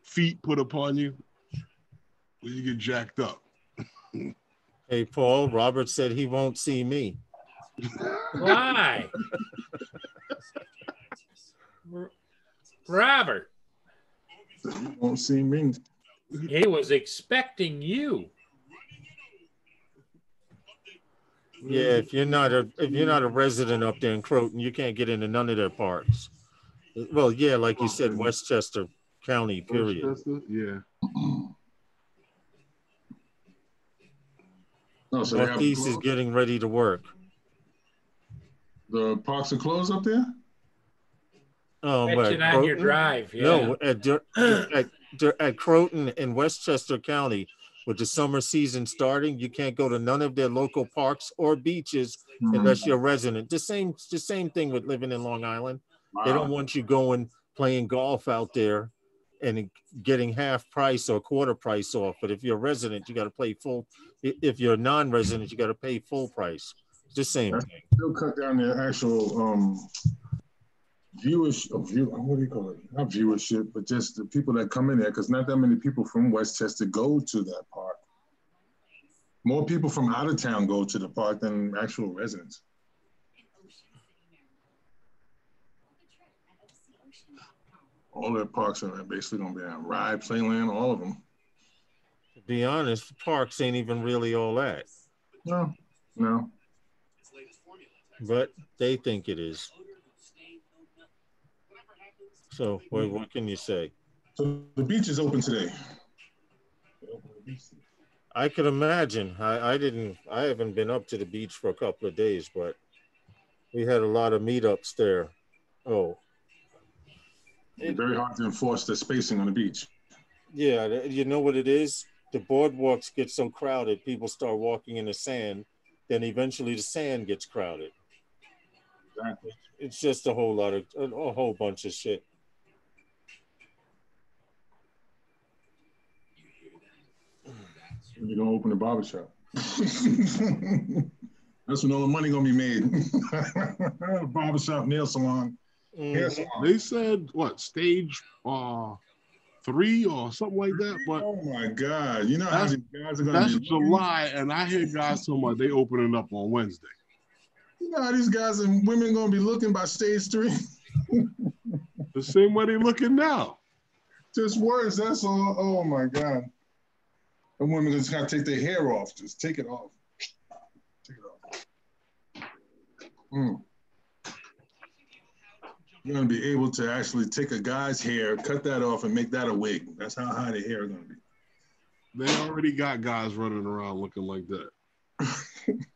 feet put upon you when you get jacked up. Hey, Paul, Robert said he won't see me. Why? Robert. You won't see me. He was expecting you. Yeah, if you're not a resident up there in Croton, you can't get into none of their parks. Well, yeah, like you said, Westchester County, period. Westchester? Yeah. Oh, so Northeast is getting ready to work. The parks are closed up there? Catch it on your drive. Yeah. No, at Croton in Westchester County, with the summer season starting, you can't go to none of their local parks or beaches unless you're a resident. The same thing with living in Long Island. Wow. They don't want you going playing golf out there and getting half price or quarter price off. But if you're a resident, you got to pay full. If you're a non-resident, you got to pay full price. It's the same thing. They'll cut down the actual what do you call it? Not viewership, but just the people that come in there, because not that many people from Westchester go to that park. More people from out of town go to the park than actual residents. All their parks are basically going to be on Ride, Playland, all of them. To be honest, parks ain't even really all that. No. But they think it is. So what can you say? So the beach is open today. I could imagine. I haven't been up to the beach for a couple of days, but we had a lot of meetups there. Oh. It's very hard to enforce the spacing on the beach. Yeah, you know what it is? The boardwalks get so crowded, people start walking in the sand, then eventually the sand gets crowded. Exactly. It's just a whole bunch of shit. You're gonna open a barbershop. That's when all the money gonna be made. Barbershop, nail salon, hair Mhm. salon. They said what stage 3 or something like that, but Oh my God! You know how that's, these guys are gonna that's be. July, and I hear guys talking about they opening up on Wednesday. You know how these guys and women gonna be looking by stage 3. The same way they looking now. Just worse. That's all. Oh my God! The women just gotta take their hair off. Just take it off. Take it off. You're gonna be able to actually take a guy's hair, cut that off, and make that a wig. That's how high the hair is gonna be. They already got guys running around looking like that.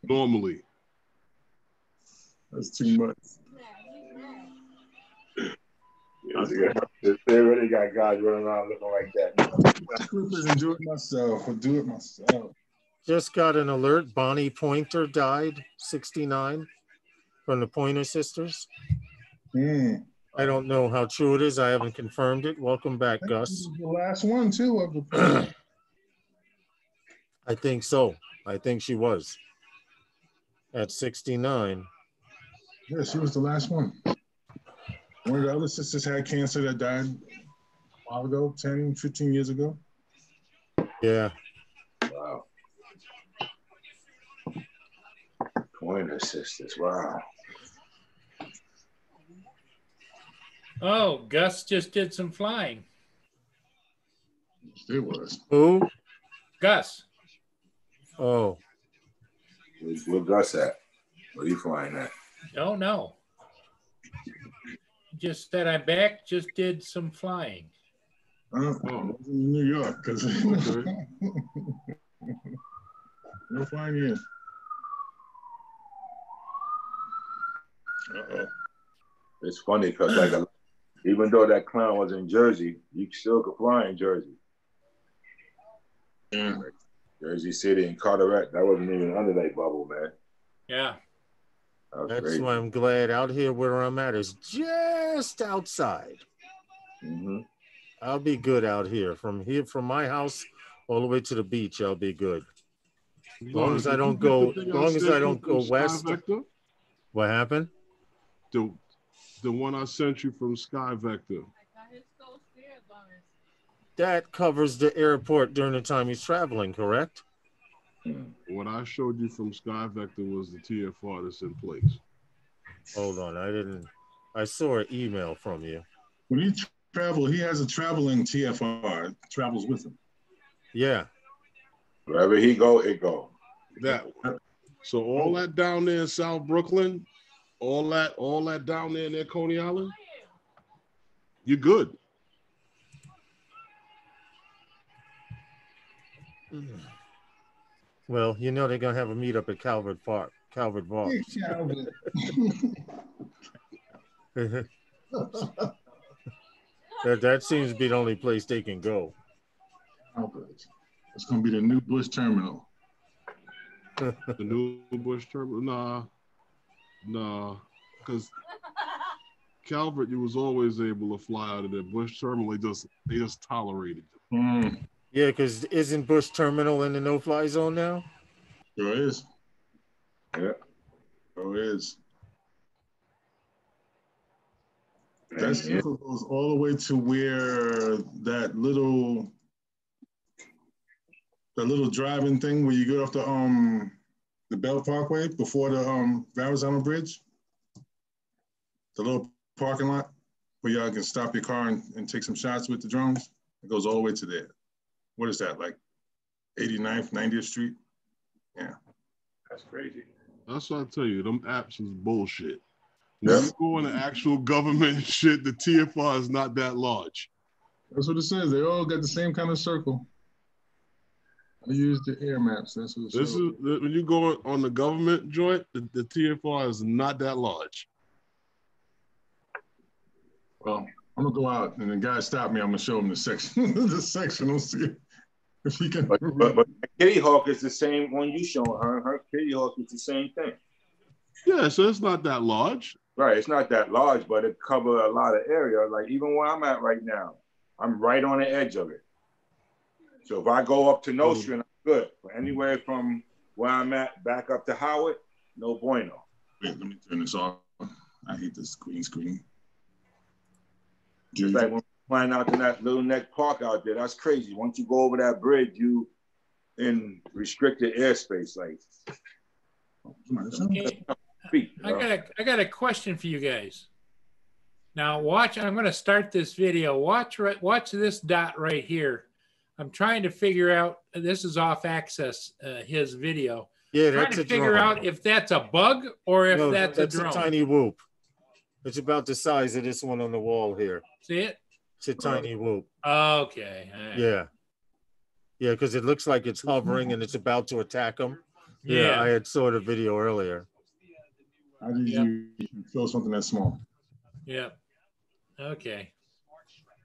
Normally. That's too much. They already got guys running around looking like that. Clippers and do it myself. Or do it myself. Just got an alert. Bonnie Pointer died, 69, from the Pointer Sisters. I don't know how true it is. I haven't confirmed it. Welcome back, Gus. The last one too of the. I think so. I think she was at 69. Yeah, she was the last one. One of the other sisters had cancer that died a while ago, 10, 15 years ago. Yeah. Wow. Pointer Sisters. Wow. Oh, Gus just did some flying. It was. Who? Gus. Oh. Where Gus at? Where you flying at? Oh, no. Just that I'm back, just did some flying. Oh, in New York, because no flying in. Uh-oh. It's funny because like even though that clown was in Jersey, you still could fly in Jersey. Yeah. Like Jersey City and Carteret, that wasn't even under that bubble, man. Yeah. That's crazy. why I'm glad out here where I'm at is just outside. Mm-hmm. I'll be good out here. From my house all the way to the beach, I'll be good. As long as I don't go west. What happened? The one I sent you from Sky Vector. That covers the airport during the time he's traveling, correct? What I showed you from Sky Vector was the TFR that's in place. Hold on, I saw an email from you. When he travels, he has a traveling TFR. It travels with him. Yeah. Wherever he go, it go. That one. So all that down there in South Brooklyn, all that down there near Coney Island, you're good. Well, you know they're gonna have a meetup at Calvert Park. That seems to be the only place they can go. It's gonna be the new Bush terminal. The new Bush terminal? Nah, because Calvert, you was always able to fly out of the Bush terminal. They just tolerated it. Yeah, because isn't Bush Terminal in the no-fly zone now? Sure is. Yeah, sure is. That circle goes all the way to where that little driving thing where you get off the Bell Parkway before the Verrazano Bridge. The little parking lot where y'all can stop your car and take some shots with the drones. It goes all the way to there. What is that, like 89th, 90th Street? Yeah. That's crazy. That's what I tell you. Them apps is bullshit. When you go into actual government shit, the TFR is not that large. That's what it says. They all got the same kind of circle. I use the air maps. That's what it says. When you go on the government joint, the TFR is not that large. Well, I'm gonna go out and the guy stopped me. I'm gonna show him the section. The section. We'll see if he can. But Kitty Hawk is the same one you showing her. Her Kitty Hawk is the same thing. Yeah, so it's not that large. Right, it's not that large, but it covers a lot of area. Like even where I'm at right now, I'm right on the edge of it. So if I go up to Nostrand, I'm good. But anywhere from where I'm at back up to Howard, no bueno. Wait, let me turn this off. I hate this green screen. It's like when flying out to that Little Neck Park out there, that's crazy. Once you go over that bridge, you in restricted airspace. Like, Okay. I got a question for you guys. Now watch. I'm going to start this video. Watch this dot right here. I'm trying to figure out. This is off access. His video. Yeah, Trying that's to a figure drone. out if that's a bug or if No, that's a drone. a tiny whoop. It's about the size of this one on the wall here. See it? It's a tiny whoop. Okay. All right. Yeah. Yeah, because it looks like it's hovering and it's about to attack them. Yeah. I had saw the video earlier. How did you feel something that small? Yeah. Okay.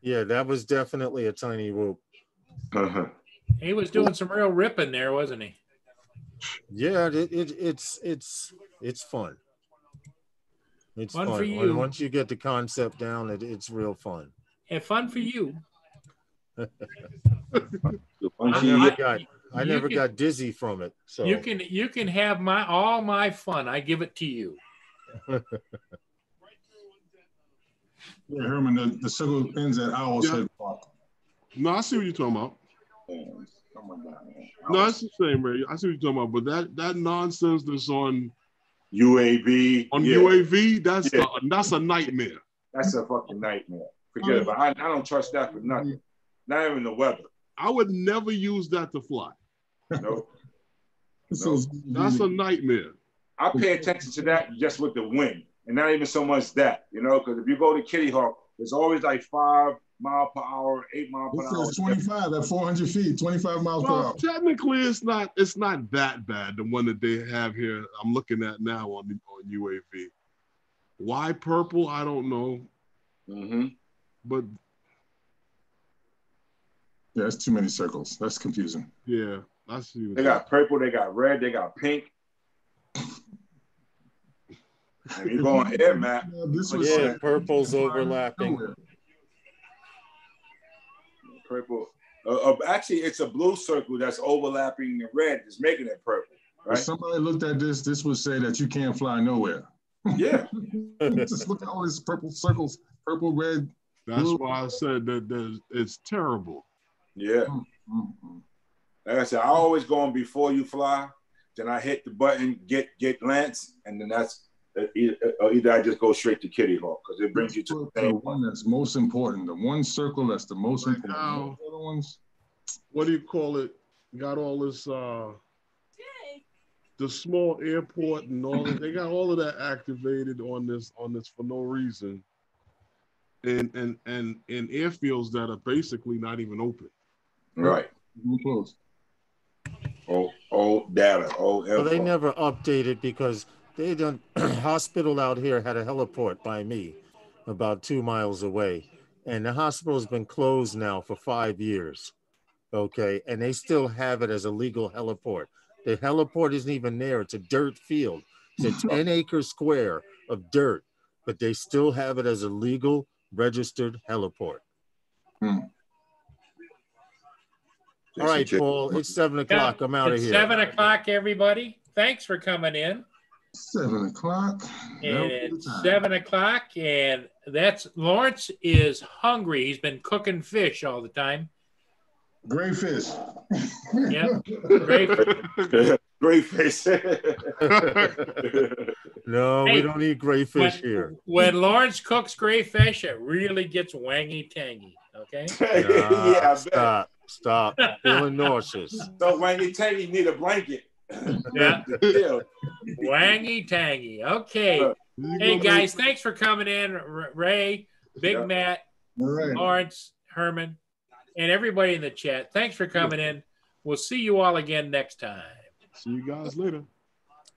Yeah, that was definitely a tiny whoop. He was doing some real ripping there, wasn't he? Yeah, it's fun. It's Fun fun. for you. Once you get the concept down, it's real fun. And fun for you. I never got dizzy from it. So you can have all my fun. I give it to you. Yeah, Herman, the circle ends at Owl's Head Park. No, I see what you're talking about. No, it's the same, Ray. I see what you're talking about. But that nonsense that's on UAV. UAV, that's a nightmare. That's a fucking nightmare. Forget it. But I don't trust that for nothing. Not even the weather. I would never use that to fly. No. That's a nightmare. I pay attention to that just with the wind. And not even so much that, because if you go to Kitty Hawk, there's always like 5 miles per hour, 8 miles per hour. It's 25 at 400 feet, 25 miles per hour. Technically, it's not that bad. The one that they have here, I'm looking at now on UAV. Why purple? I don't know. But yeah, it's too many circles. That's confusing. Yeah, I see. They got purple, they got red, they got pink. And you go on air map. Purple's overlapping. Purple. Actually, it's a blue circle that's overlapping the red, that's making it purple. Right? If somebody looked at this would say that you can't fly nowhere. Yeah. Just look at all these purple circles, purple, red. That's blue. why I said that it's terrible. Yeah. Like I said, I always go on before you fly. Then I hit the button, get Lance, and then that's either I just go straight to Kitty Hawk because it brings you to the one that's most important. The one circle that's the most important. Now, the other ones, what do you call it? Got all this the small airport and all that. They got all of that activated on this for no reason. And airfields that are basically not even open. Right. Close. Old data. Well, they never updated because they done hospital out here had a heliport by me about 2 miles away. And the hospital's been closed now for 5 years. Okay. And they still have it as a legal heliport. The heliport isn't even there. It's a dirt field. It's a 10-acre square of dirt, but they still have it as a legal registered heliport. All right, Paul, it's 7 o'clock. I'm out of here. 7 o'clock, everybody. Thanks for coming in. 7 o'clock. And it's 7 o'clock, and that's Lawrence is hungry. He's been cooking fish all the time. Gray fish. Yep. Gray fish. No, we don't eat gray fish here. When Lawrence cooks gray fish, it really gets wangy tangy. Okay. Yeah, Stop. Feeling nauseous. So wangy tangy need a blanket. Yeah. Wangy tangy. Okay. Hey guys, thanks for coming in. Ray, Big Matt, Lawrence, Herman, and everybody in the chat. Thanks for coming in. We'll see you all again next time. See you guys later.